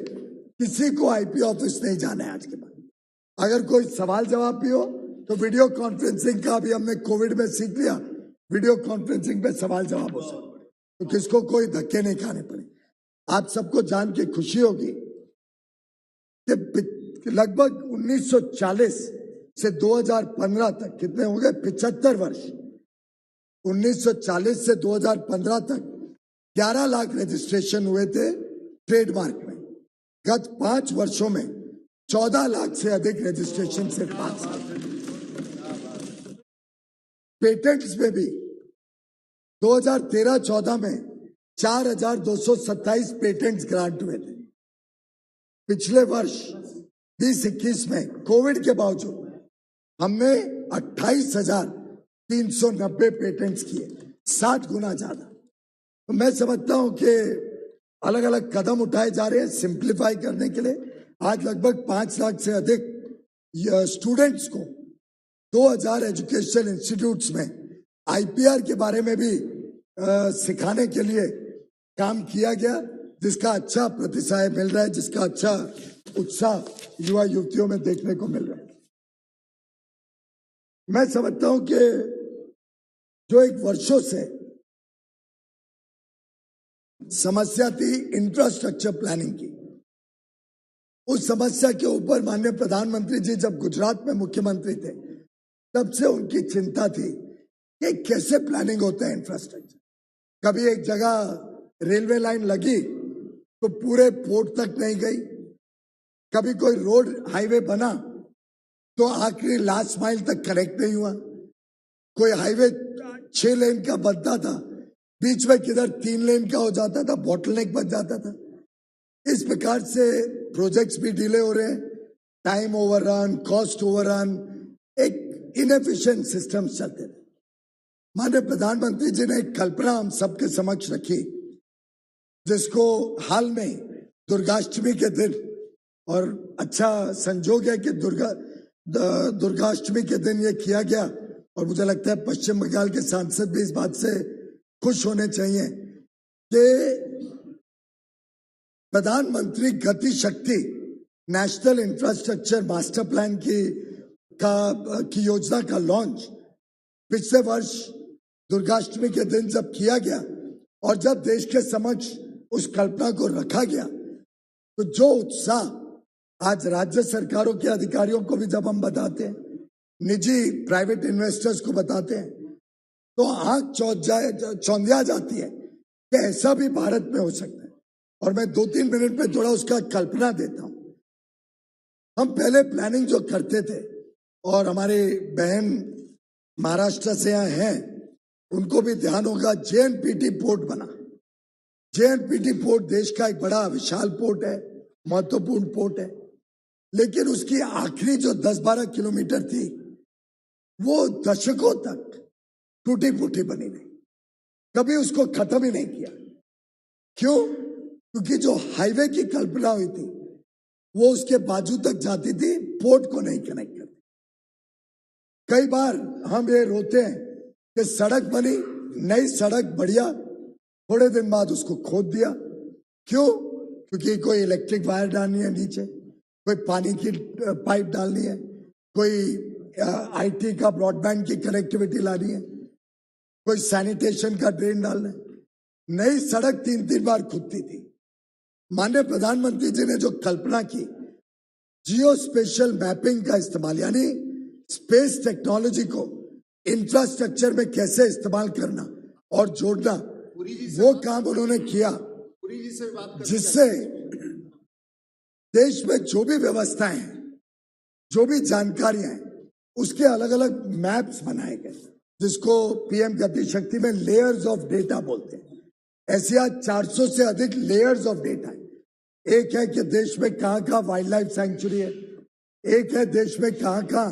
किसी को आईपी ऑफिस नहीं जाना है आज के बाद। अगर कोई सवाल जवाब भी हो तो वीडियो कॉन्फ्रेंसिंग का भी हमने कोविड में सीख लिया, वीडियो कॉन्फ्रेंसिंग पे सवाल जवाब हो सकते, तो किसको कोई धक्के नहीं खाने पड़े। आप सबको जान के खुशी होगी कि लगभग 1940 से 2015 तक कितने हो गए, 75 वर्ष, 1940 से 2015 तक 11 लाख रजिस्ट्रेशन हुए थे ट्रेडमार्क में। गत 5 वर्षों में 14 लाख से अधिक रजिस्ट्रेशन से 5 साल। पेटेंट्स में भी 2013-14 में 4227 पेटेंट्स ग्रांट हुए थे। पिछले वर्ष 2021 में कोविड के बावजूद हमने 28,390 पेटेंट्स किए, 60 गुना ज्यादा। तो मैं समझता हूं कि अलग अलग कदम उठाए जा रहे हैं सिंप्लीफाई करने के लिए। आज लगभग 5 लाख से अधिक स्टूडेंट्स को 2000 एजुकेशनल इंस्टीट्यूट्स में आईपीआर के बारे में भी सिखाने के लिए काम किया गया, जिसका अच्छा प्रतिसाद मिल रहा है, जिसका अच्छा उत्साह युवा युवतियों में देखने को मिल रहा है। मैं समझता हूं कि जो एक वर्षों से समस्या थी इंफ्रास्ट्रक्चर प्लानिंग की, उस समस्या के ऊपर माननीय प्रधानमंत्री जी जब गुजरात में मुख्यमंत्री थे तब से उनकी चिंता थी कि कैसे प्लानिंग होता है इंफ्रास्ट्रक्चर। कभी एक जगह रेलवे लाइन लगी तो पूरे पोर्ट तक नहीं गई, कभी कोई रोड हाईवे बना तो आखिरी लास्ट माइल तक कनेक्ट नहीं हुआ, कोई हाईवे 6 लेन का बनता था, बीच में किधर 3 लेन का हो जाता था, बॉटलनेक बन जाता था। इस प्रकार से प्रोजेक्ट्स भी डिले हो रहे हैं, टाइम ओवररन, कॉस्ट ओवररन, एक इनएफिशिएंट सिस्टम चलते थे। माननीय प्रधानमंत्री जी ने एक कल्पना हम सबके समक्ष रखी, जिसको हाल में दुर्गाष्टमी के दिन और अच्छा संजोग है कि दुर्गाष्टमी के दिन ये किया गया। और मुझे लगता है पश्चिम बंगाल के सांसद भी इस बात से खुश होने चाहिए कि प्रधानमंत्री गति शक्ति नेशनल इंफ्रास्ट्रक्चर मास्टर प्लान की योजना का लॉन्च पिछले वर्ष दुर्गाष्टमी के दिन जब किया गया और जब देश के समक्ष उस कल्पना को रखा गया, तो जो उत्साह आज राज्य सरकारों के अधिकारियों को भी जब हम बताते हैं, निजी प्राइवेट इन्वेस्टर्स को बताते हैं, तो आंख चौंधिया जाती है कि ऐसा भी भारत में हो सकता है। और मैं 2-3 मिनट में थोड़ा उसका कल्पना देता हूं। हम पहले प्लानिंग जो करते थे, और हमारी बहन महाराष्ट्र से यहाँ हैं, उनको भी ध्यान होगा, JNPT पोर्ट बना। JNPT पोर्ट देश का एक बड़ा विशाल पोर्ट है, महत्वपूर्ण पोर्ट है, लेकिन उसकी आखिरी जो 10-12 किलोमीटर थी वो दशकों तक टूटी फूटी बनी रही, कभी उसको खत्म ही नहीं किया। क्यों? क्योंकि जो हाईवे की कल्पना हुई थी वो उसके बाजू तक जाती थी, पोर्ट को नहीं कनेक्ट करती। कई बार हम ये रोते हैं कि सड़क बनी, नई सड़क बढ़िया, थोड़े दिन बाद उसको खोद दिया। क्यों? क्योंकि कोई इलेक्ट्रिक वायर डालनी है नीचे, कोई पानी की पाइप डालनी है, कोई IT का ब्रॉडबैंड की कनेक्टिविटी लानी है, कोई सैनिटेशन का ड्रेन डालना है। नई सड़क 3-3 बार खुदती थी। माननीय प्रधानमंत्री जी ने जो कल्पना की, जियो स्पेशल मैपिंग का इस्तेमाल, यानी स्पेस टेक्नोलॉजी को इंफ्रास्ट्रक्चर में कैसे इस्तेमाल करना और जोड़ना, वो काम उन्होंने किया, जिससे देश में जो भी व्यवस्थाएं हैं, जो भी जानकारियां हैं, उसके अलग अलग मैप्स बनाए गए, जिसको PM गति शक्ति में लेयर्स ऑफ डेटा बोलते हैं। ऐसे आज 400 से अधिक लेयर्स ऑफ डेटा है। एक है कि देश में कहां वाइल्ड लाइफ सेंचुरी है, एक है देश में कहां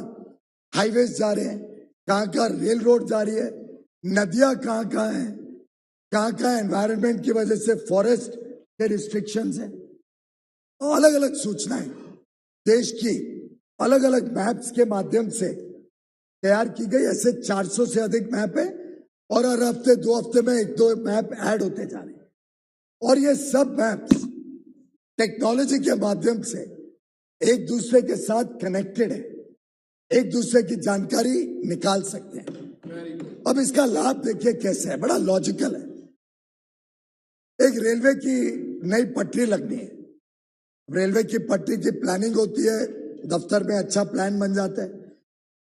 हाईवेज जा रहे हैं, कहां रेल रोड जा रही है, नदियां कहां हैं, कहां एनवायरनमेंट की वजह से फॉरेस्ट के रिस्ट्रिक्शंस हैं, और अलग अलग सूचनाएं देश की अलग अलग मैप्स के माध्यम से तैयार की गई। ऐसे 400 से अधिक मैप है, और हर हफ्ते 2 हफ्ते में 1-2 मैप ऐड होते जा रहे हैं। और ये सब मैप्स टेक्नोलॉजी के माध्यम से एक दूसरे के साथ कनेक्टेड है, एक दूसरे की जानकारी निकाल सकते हैं। अब इसका लाभ देखिए कैसे है, बड़ा लॉजिकल है। एक रेलवे की नई पटरी लगनी है, रेलवे की पटरी की प्लानिंग होती है, दफ्तर में अच्छा प्लान बन जाता है,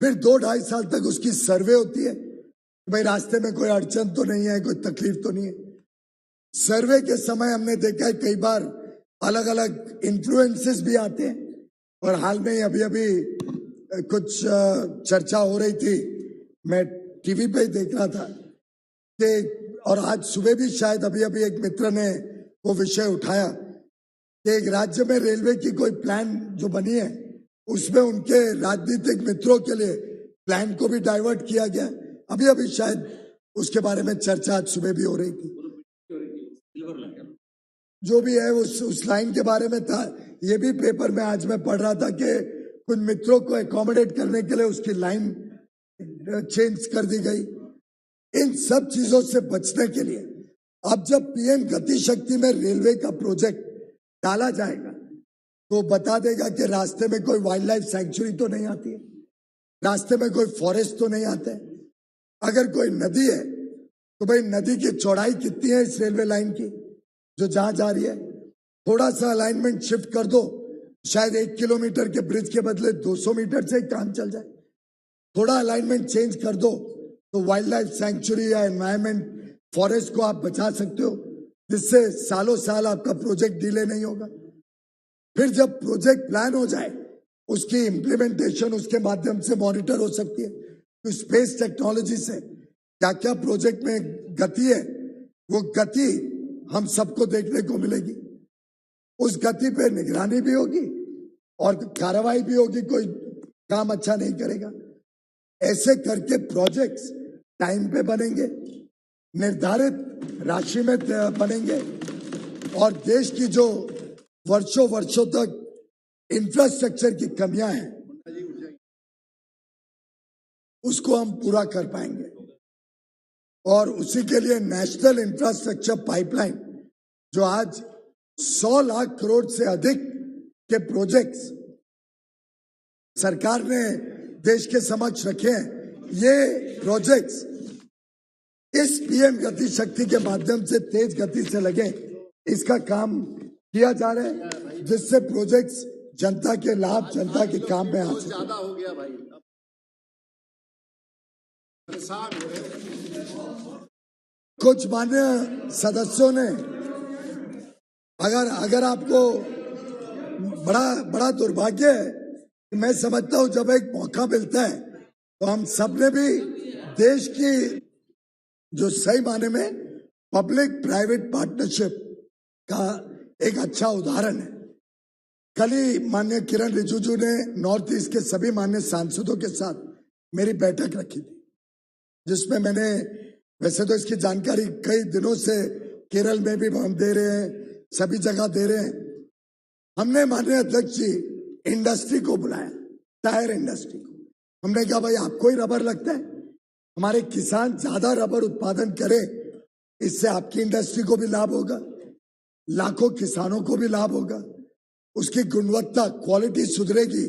फिर 2-2.5 साल तक उसकी सर्वे होती है, भाई रास्ते में कोई अड़चन तो नहीं है, कोई तकलीफ तो नहीं है। सर्वे के समय हमने देखा है कई बार अलग अलग इन्फ्लुएंसेस भी आते हैं, और हाल में ही अभी कुछ चर्चा हो रही थी, मैं टीवी पे ही देख रहा था कि, और आज सुबह भी शायद अभी एक मित्र ने वो विषय उठाया कि एक राज्य में रेलवे की कोई प्लान जो बनी है, उसमें उनके राजनीतिक मित्रों के लिए प्लान को भी डाइवर्ट किया गया। अभी शायद उसके बारे में चर्चा आज सुबह भी हो रही थी। जो भी है उस लाइन के बारे में था, ये भी पेपर में आज मैं पढ़ रहा था कि कुछ मित्रों को एकोमोडेट करने के लिए उसकी लाइन चेंज कर दी गई। इन सब चीजों से बचने के लिए अब जब PM गति शक्ति में रेलवे का प्रोजेक्ट डाला जाएगा, तो बता देगा कि रास्ते में कोई वाइल्ड लाइफ सेंचुरी तो नहीं आती है, रास्ते में कोई फॉरेस्ट तो नहीं आता है। अगर कोई नदी है तो भाई नदी की चौड़ाई कितनी है इस रेलवे लाइन की जो जहां जा रही है, थोड़ा सा अलाइनमेंट शिफ्ट कर दो, शायद 1 किलोमीटर के ब्रिज के बदले 200 मीटर से काम चल जाए। थोड़ा अलाइनमेंट चेंज कर दो तो वाइल्ड लाइफ सेंचुरी या एनवायरमेंट फॉरेस्ट को आप बचा सकते हो, जिससे सालों साल आपका प्रोजेक्ट डिले नहीं होगा। फिर जब प्रोजेक्ट प्लान हो जाए, उसकी इंप्लीमेंटेशन उसके माध्यम से मॉनिटर हो सकती है। तो स्पेस टेक्नोलॉजी से क्या क्या प्रोजेक्ट में गति है, वो गति हम सबको देखने को मिलेगी। उस गति पे निगरानी भी होगी और कार्रवाई भी होगी, कोई काम अच्छा नहीं करेगा। ऐसे करके प्रोजेक्ट्स टाइम पे बनेंगे, निर्धारित राशि में बनेंगे, और देश की जो वर्षों तक इंफ्रास्ट्रक्चर की कमियां हैं उसको हम पूरा कर पाएंगे और उसी के लिए नेशनल इंफ्रास्ट्रक्चर पाइपलाइन जो आज 100 लाख करोड़ से अधिक के प्रोजेक्ट्स सरकार ने देश के समक्ष रखे हैं, ये प्रोजेक्ट्स इस पीएम गति शक्ति के माध्यम से तेज गति से लगे, इसका काम किया जा रहा है जिससे प्रोजेक्ट्स जनता के लाभ, जनता के काम में आ सके। ज्यादा हो गया भाई, परेशान हो रहे। कुछ मान्य सदस्यों ने अगर आपको बड़ा दुर्भाग्य है कि मैं समझता हूं जब एक मौका मिलता है तो हम सब ने भी देश की जो सही माने में पब्लिक प्राइवेट पार्टनरशिप का एक अच्छा उदाहरण है। कल ही माननीय किरण रिजिजू ने नॉर्थ ईस्ट के सभी माननीय सांसदों के साथ मेरी बैठक रखी थी जिसमें मैंने, वैसे तो इसकी जानकारी कई दिनों से केरल में भी हम दे रहे हैं, सभी जगह दे रहे हैं। हमने माननीय अध्यक्ष जी इंडस्ट्री को बुलाया, टायर इंडस्ट्री को। हमने कहा भाई आपको ही रबर लगता है, हमारे किसान ज्यादा रबर उत्पादन करें, इससे आपकी इंडस्ट्री को भी लाभ होगा, लाखों किसानों को भी लाभ होगा, उसकी गुणवत्ता क्वालिटी सुधरेगी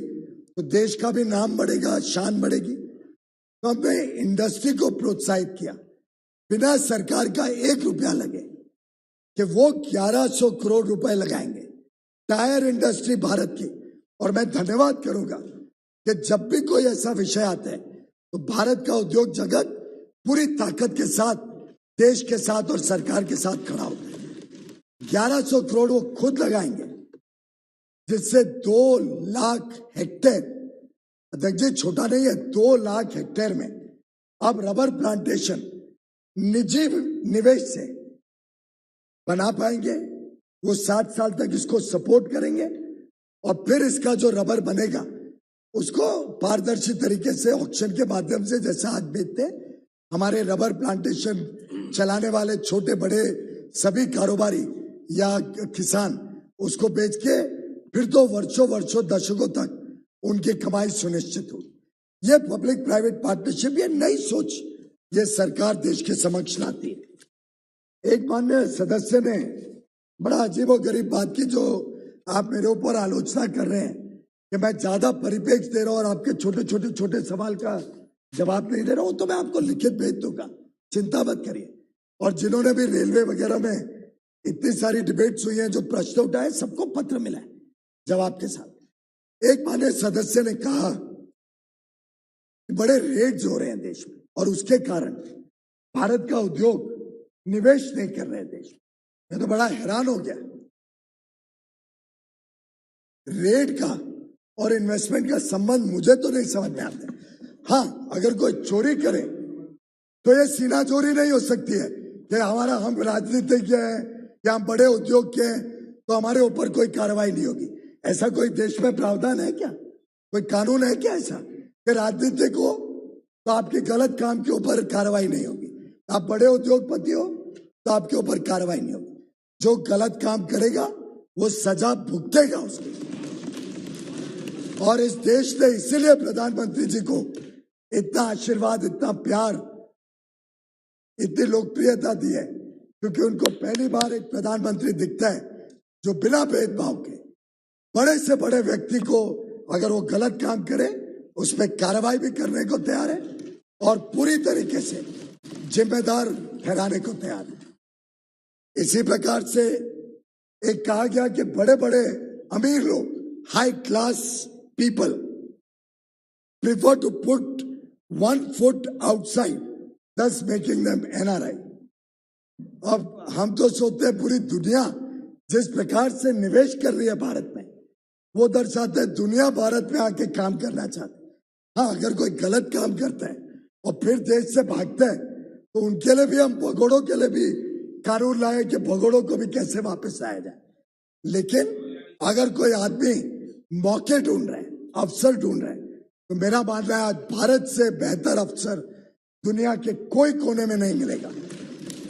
तो देश का भी नाम बढ़ेगा, शान बढ़ेगी। तो हमने इंडस्ट्री को प्रोत्साहित किया बिना सरकार का 1 रुपया लगे कि वो 1100 करोड़ रुपए लगाएंगे टायर इंडस्ट्री भारत की। और मैं धन्यवाद करूंगा कि जब भी कोई ऐसा विषय आता है तो भारत का उद्योग जगत पूरी ताकत के साथ देश के साथ और सरकार के साथ खड़ा होता है। 1100 करोड़ वो खुद लगाएंगे जिससे 2 लाख हेक्टेयर, अध्यक्ष जी छोटा नहीं है, 2 लाख हेक्टेयर में अब रबर प्लांटेशन निजी निवेश से बना पाएंगे। वो 7 साल तक इसको सपोर्ट करेंगे और फिर इसका जो रबर बनेगा उसको पारदर्शी तरीके से ऑक्शन के माध्यम से, जैसा आज बेचते हमारे रबर प्लांटेशन चलाने वाले छोटे बड़े सभी कारोबारी या किसान, उसको बेच के फिर तो वर्षों दशकों तक उनकी कमाई सुनिश्चित हो। ये पब्लिक प्राइवेट पार्टनरशिप, ये नई सोच ये सरकार देश के समक्ष लाती है। एक मान्य सदस्य ने बड़ा अजीबोगरीब बात की, जो आप मेरे ऊपर आलोचना कर रहे हैं कि मैं ज्यादा परिपेक्ष दे रहा हूं और आपके छोटे सवाल का जवाब नहीं दे रहा हूं, तो मैं आपको लिखित भेज दूंगा, चिंता मत करिए। और जिन्होंने भी रेलवे वगैरह में इतनी सारी डिबेट्स हुई हैं, जो प्रश्न उठाए, सबको पत्र मिला है जवाब के साथ। एक मान्य सदस्य ने कहा कि बड़े रेट्स हो रहे हैं देश में और उसके कारण भारत का उद्योग निवेश नहीं कर रहे देश में। मैं तो बड़ा हैरान हो गया। रेट का और इन्वेस्टमेंट का संबंध मुझे तो नहीं समझ में आता। हाँ, अगर कोई चोरी करे तो ये सीना चोरी नहीं हो सकती है कि हम राजनीतिज्ञ हैं या हम बड़े उद्योग के हैं तो हमारे ऊपर कोई कार्रवाई नहीं होगी। ऐसा कोई देश में प्रावधान है क्या? कोई कानून है क्या ऐसा कि राजनीतिक हो तो आपके गलत काम के ऊपर कार्रवाई नहीं होगी, आप बड़े उद्योगपति हो तो आपके ऊपर कार्रवाई नहीं होगी। जो गलत काम करेगा वो सजा भुगतेगा उसकी। और इस देश ने इसीलिए प्रधानमंत्री जी को इतना आशीर्वाद, इतना प्यार, इतनी लोकप्रियता दी है क्योंकि उनको पहली बार एक प्रधानमंत्री दिखता है जो बिना भेदभाव के बड़े से बड़े व्यक्ति को अगर वो गलत काम करे उस पर कार्रवाई भी करने को तैयार है और पूरी तरीके से जिम्मेदार ठहराने को तैयार है। इसी प्रकार से एक कहा गया कि बड़े बड़े अमीर लोग, high class people prefer to put 1 foot outside, thus making them NRI। अब हम तो सोचते हैं पूरी दुनिया जिस प्रकार से निवेश कर रही है भारत में, वो दर्शाते हैं दुनिया भारत में आके काम करना चाहती है। हाँ, अगर कोई गलत काम करता है और फिर देश से भागता है तो उनके लिए भी हम भगोड़ों के लिए भी कानून लाए कि भगोड़ों को भी कैसे वापस आया जाए। लेकिन अगर कोई आदमी मौके ढूंढ रहे हैं, अवसर ढूंढ रहे हैं, तो मेरा मानना है आज भारत से बेहतर अवसर दुनिया के कोई कोने में नहीं मिलेगा।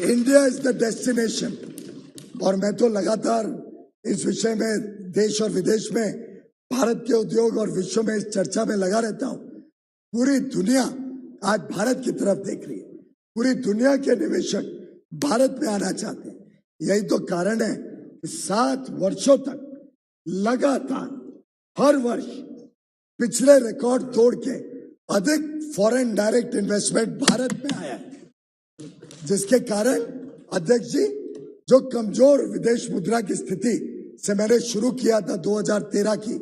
India is the destination. और मैं तो लगातार इस विषय में देश और विदेश में भारत के उद्योग और विश्व में इस चर्चा में लगा रहता हूं। पूरी दुनिया आज भारत की तरफ देख रही है। पूरी दुनिया के निवेशक भारत में आना चाहते हैं। यही तो कारण है कि 7 वर्षों तक लगातार हर वर्ष पिछले रिकॉर्ड तोड़ के अधिक फॉरेन डायरेक्ट इन्वेस्टमेंट भारत में आया है, जिसके कारण अध्यक्ष जी जो कमजोर विदेश मुद्रा की स्थिति से मैंने शुरू किया था 2013 की,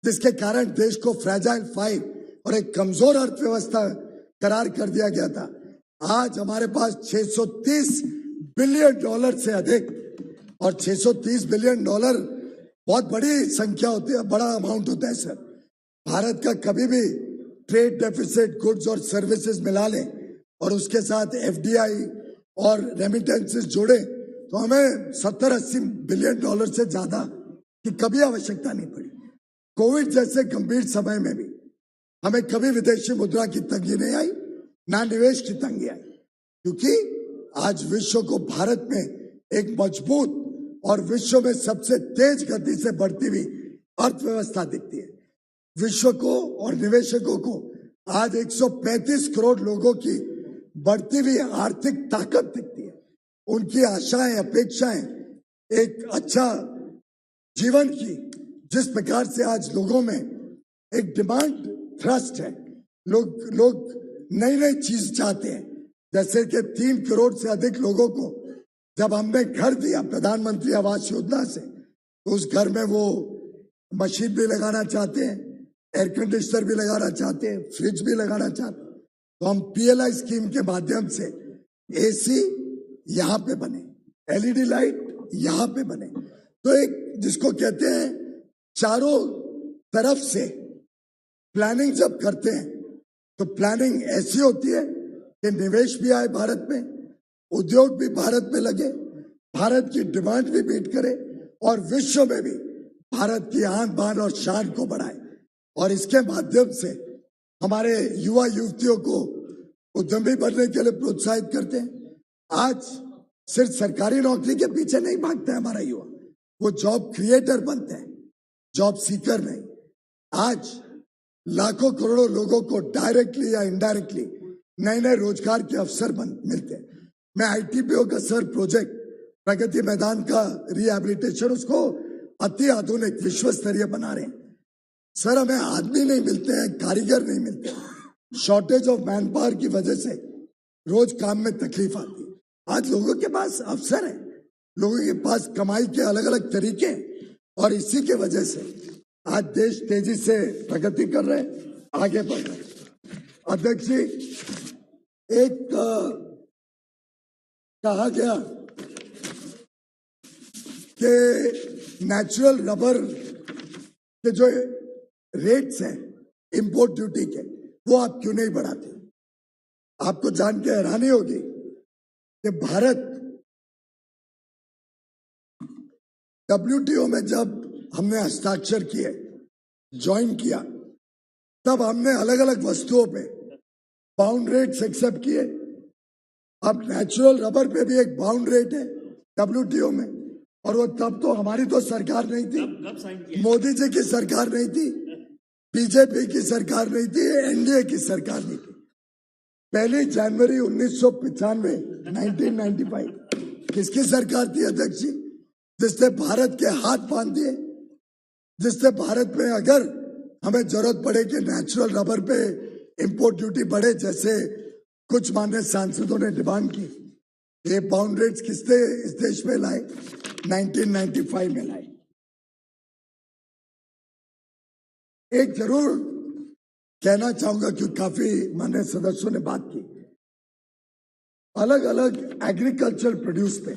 जिसके कारण देश को फ्रैजाइल 5 और एक कमजोर अर्थव्यवस्था करार कर दिया गया था, आज हमारे पास $630 बिलियन से अधिक, और $630 बिलियन बहुत बड़ी संख्या होती है, बड़ा अमाउंट होता है सर। भारत का कभी भी ट्रेड डेफिसिट गुड्स और सर्विसेज मिला लें और उसके साथ एफडीआई और रेमिटेंसेस जोड़े तो हमें $70-80 बिलियन से ज्यादा की कभी आवश्यकता नहीं पड़ी। कोविड जैसे गंभीर समय में भी हमें कभी विदेशी मुद्रा की तंगी नहीं आई, ना निवेश की तंगी आई, क्योंकि आज विश्व को भारत में एक मजबूत और विश्व में सबसे तेज गति से बढ़ती हुई अर्थव्यवस्था दिखती है। विश्व को और निवेशकों को आज 135 करोड़ लोगों की बढ़ती हुई आर्थिक ताकत दिखती है। उनकी आशाएं, अपेक्षाएं एक अच्छा जीवन की, जिस प्रकार से आज लोगों में एक डिमांड थ्रस्ट है, लोग नई नई चीज चाहते हैं। जैसे कि 3 करोड़ से अधिक लोगों को जब हमने घर दिया प्रधानमंत्री आवास योजना से, तो उस घर में वो मशीन भी लगाना चाहते हैं, एयर कंडीशनर भी लगाना चाहते हैं, फ्रिज भी लगाना चाहते हैं। तो हम पीएलआई स्कीम के माध्यम से एसी यहाँ पे बने, एलईडी लाइट यहाँ पे बने, तो एक जिसको कहते हैं चारों तरफ से प्लानिंग जब करते हैं तो प्लानिंग ऐसी होती है कि निवेश भी आए भारत में, उद्योग भी भारत में लगे, भारत की डिमांड भी मीट करे और विश्व में भी भारत की आन बान और शान को बढ़ाए। और इसके माध्यम से हमारे युवा युवतियों को उद्यमी बनने के लिए प्रोत्साहित करते हैं। आज सिर्फ सरकारी नौकरी के पीछे नहीं भागता है हमारा युवा, वो जॉब क्रिएटर बनते हैं, जॉब सीकर नहीं। आज लाखों करोड़ों लोगों को डायरेक्टली या इनडायरेक्टली नए नए रोजगार के अवसर मिलते हैं। मैं आईटीपीओ का सर प्रोजेक्ट प्रगति मैदान का रिहैबिलिटेशन, उसको अति आधुनिक विश्व स्तरीय बना रहे हैं सर। हमें आदमी नहीं मिलते हैं, कारीगर नहीं मिलते हैं, शॉर्टेज ऑफ मैन पावर की वजह से रोज काम में तकलीफ आती है। आज लोगों के पास अवसर है, लोगों के पास कमाई के अलग अलग तरीके हैं, और इसी के वजह से आज देश तेजी से प्रगति कर रहे हैं, आगे बढ़ रहे हैं। अध्यक्ष जी, एक कहा गया कि नेचुरल रबर के जो रेट्स हैं इंपोर्ट ड्यूटी के, वो आप क्यों नहीं बढ़ाते? आपको जान के हैरानी होगी कि भारत WTO में जब हमने हस्ताक्षर किए, ज्वाइन किया, तब हमने अलग अलग वस्तुओं पे बाउंड रेट्स एक्सेप्ट किए। अब नेचुरल रबर पे भी एक बाउंड रेट है WTO में, और वो तब तो हमारी तो सरकार नहीं थी, मोदी जी की सरकार नहीं थी, बीजेपी की सरकार नहीं थी, एनडीए की सरकार नहीं थी। 1 जनवरी 1995 1995 किसकी सरकार थी अध्यक्ष जी? जिसने भारत के हाथ बांध दिए, जिससे भारत में अगर हमें जरूरत पड़े कि नेचुरल रबर पे इंपोर्ट ड्यूटी बढ़े, जैसे कुछ माननीय सांसदों ने डिमांड की, ये बाउंड रेट्स किसने इस देश में लाए? 1995 में लाए। एक जरूर कहना चाहूंगा, क्योंकि काफी माननीय सदस्यों ने बात की, अलग अलग एग्रीकल्चर प्रोड्यूस पे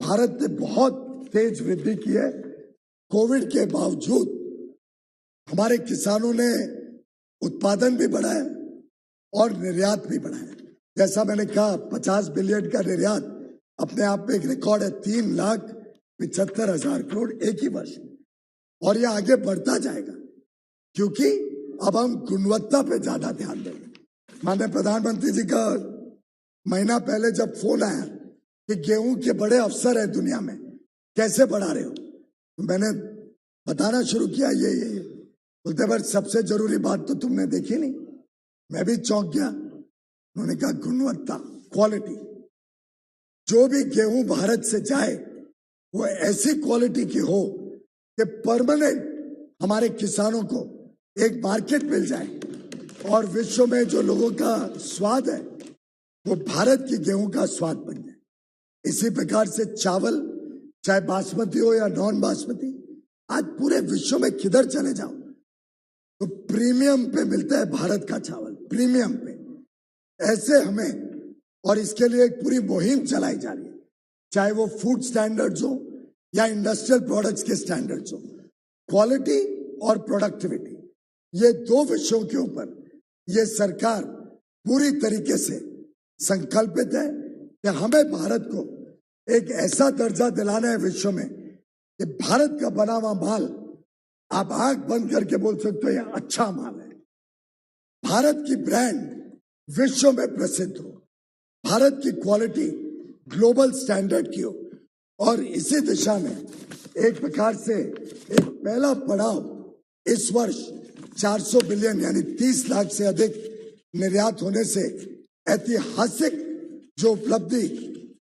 भारत ने बहुत तेज वृद्धि की है। कोविड के बावजूद हमारे किसानों ने उत्पादन भी बढ़ाया और निर्यात भी बढ़ाया। जैसा मैंने कहा, 50 बिलियन का निर्यात अपने आप में एक रिकॉर्ड है, 3,75,000 करोड़ एक ही वर्ष में, और यह आगे बढ़ता जाएगा, क्योंकि अब हम गुणवत्ता पे ज्यादा ध्यान देंगे। माननीय प्रधानमंत्री जी का महीना पहले जब फोन आया कि गेहूं के बड़े अवसर है दुनिया में, कैसे बढ़ा रहे हो, तो मैंने बताना शुरू किया ये बोलते पर सबसे जरूरी बात तो तुमने देखी नहीं। मैं भी चौंक गया। उन्होंने कहा गुणवत्ता, क्वालिटी। जो भी गेहूं भारत से जाए वो ऐसी क्वालिटी की हो कि परमानेंट हमारे किसानों को एक मार्केट मिल जाए और विश्व में जो लोगों का स्वाद है वो भारत की गेहूं का स्वाद बन जाए। इसी प्रकार से चावल, चाहे बासमती हो या नॉन बासमती, आज पूरे विश्व में किधर चले जाओ तो प्रीमियम पे मिलता है भारत का चावल, प्रीमियम पे। ऐसे हमें, और इसके लिए एक पूरी मुहिम चलाई जा रही है, चाहे वो फूड स्टैंडर्ड्स हो या इंडस्ट्रियल प्रोडक्ट्स के स्टैंडर्ड्स हो। क्वालिटी और प्रोडक्टिविटी, ये दो विषयों के ऊपर ये सरकार पूरी तरीके से संकल्पित है कि हमें भारत को एक ऐसा दर्जा दिलाना है विश्व में कि भारत का बना हुआ माल आप आंख बंद करके बोल सकते हो ये अच्छा माल है। भारत की ब्रांड विश्व में प्रसिद्ध हो, भारत की क्वालिटी ग्लोबल स्टैंडर्ड की हो। और इसी दिशा में एक प्रकार से एक पहला पड़ाव इस वर्ष 400 बिलियन यानी 30 लाख से अधिक निर्यात होने से ऐतिहासिक जो उपलब्धि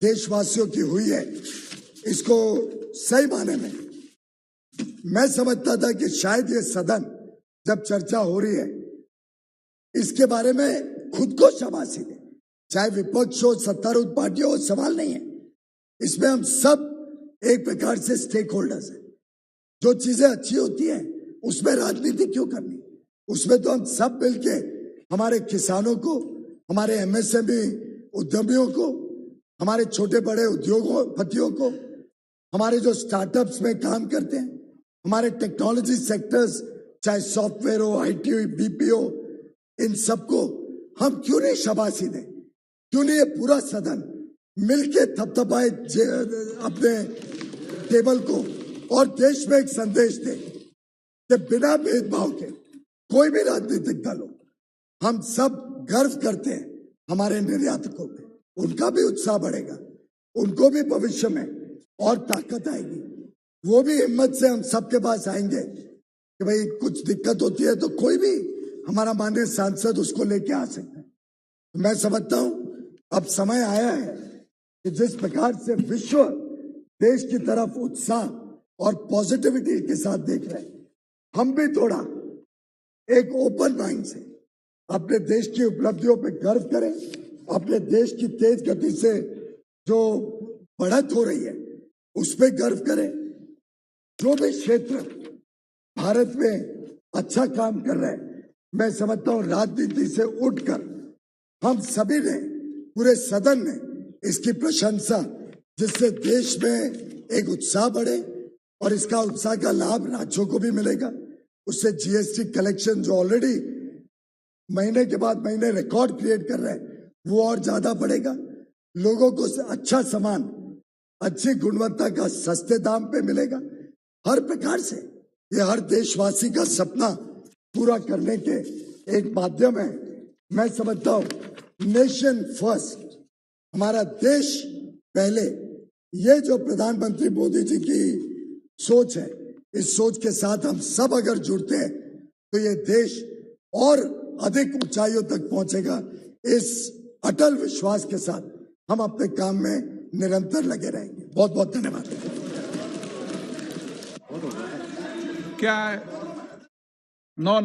देशवासियों की हुई है, इसको सही माने में मैं समझता था कि शायद ये सदन जब चर्चा हो रही है इसके बारे में खुद को शाबाशी दे, चाहे विपक्ष हो, सत्तारूढ़ पार्टी हो, सवाल नहीं है। इसमें हम सब एक प्रकार से स्टेक होल्डर्स हैं। जो चीजें अच्छी होती हैं उसमें राजनीति क्यों करनी? उसमें तो हम सब मिलके हमारे किसानों को, हमारे एमएसएमई उद्यमियों को, हमारे छोटे बड़े उद्योगपतियों को, हमारे जो स्टार्टअप्स में काम करते हैं, हमारे टेक्नोलॉजी सेक्टर्स, चाहे सॉफ्टवेयर हो, आईटी हो, बीपीओ, इन सबको हम क्यों नहीं शाबाशी दें? क्यों नहीं ये पूरा सदन मिलके थपथपाए अपने टेबल को और देश में एक संदेश दे कि बिना भेदभाव के कोई भी राजनीतिक दल हो, हम सब गर्व करते हैं हमारे निर्यातकों पे। उनका भी उत्साह बढ़ेगा, उनको भी भविष्य में और ताकत आएगी। वो भी हिम्मत से हम सबके पास आएंगे कि भाई कुछ दिक्कत होती है तो कोई भी हमारा माननीय सांसद उसको लेके आ सकता है। तो मैं समझता हूं अब समय आया है कि जिस प्रकार से विश्व देश की तरफ उत्साह और पॉजिटिविटी के साथ देख रहे हैं, हम भी थोड़ा एक ओपन माइंड से अपने देश की उपलब्धियों पे गर्व करें, अपने देश की तेज गति से जो बढ़त हो रही है उस पे गर्व करें। जो भी क्षेत्र भारत में अच्छा काम कर रहे हैं, मैं समझता हूं राजनीति से उठकर हम सभी ने, पूरे सदन ने इसकी प्रशंसा, जिससे देश में एक उत्साह बढ़े और इसका उत्साह का लाभ राज्यों को भी मिलेगा। उससे जीएसटी कलेक्शन जो ऑलरेडी महीने के बाद महीने रिकॉर्ड क्रिएट कर रहे हैं वो और ज्यादा बढ़ेगा। लोगों को अच्छा सामान, अच्छी गुणवत्ता का सस्ते दाम पे मिलेगा। हर प्रकार से ये हर देशवासी का सपना पूरा करने के एक माध्यम है। मैं समझता हूं नेशन फर्स्ट, हमारा देश पहले, ये जो प्रधानमंत्री मोदी जी की सोच है, इस सोच के साथ हम सब अगर जुड़ते हैं तो ये देश और अधिक ऊंचाइयों तक पहुंचेगा। इस अटल विश्वास के साथ हम अपने काम में निरंतर लगे रहेंगे। बहुत बहुत धन्यवाद। क्या? नो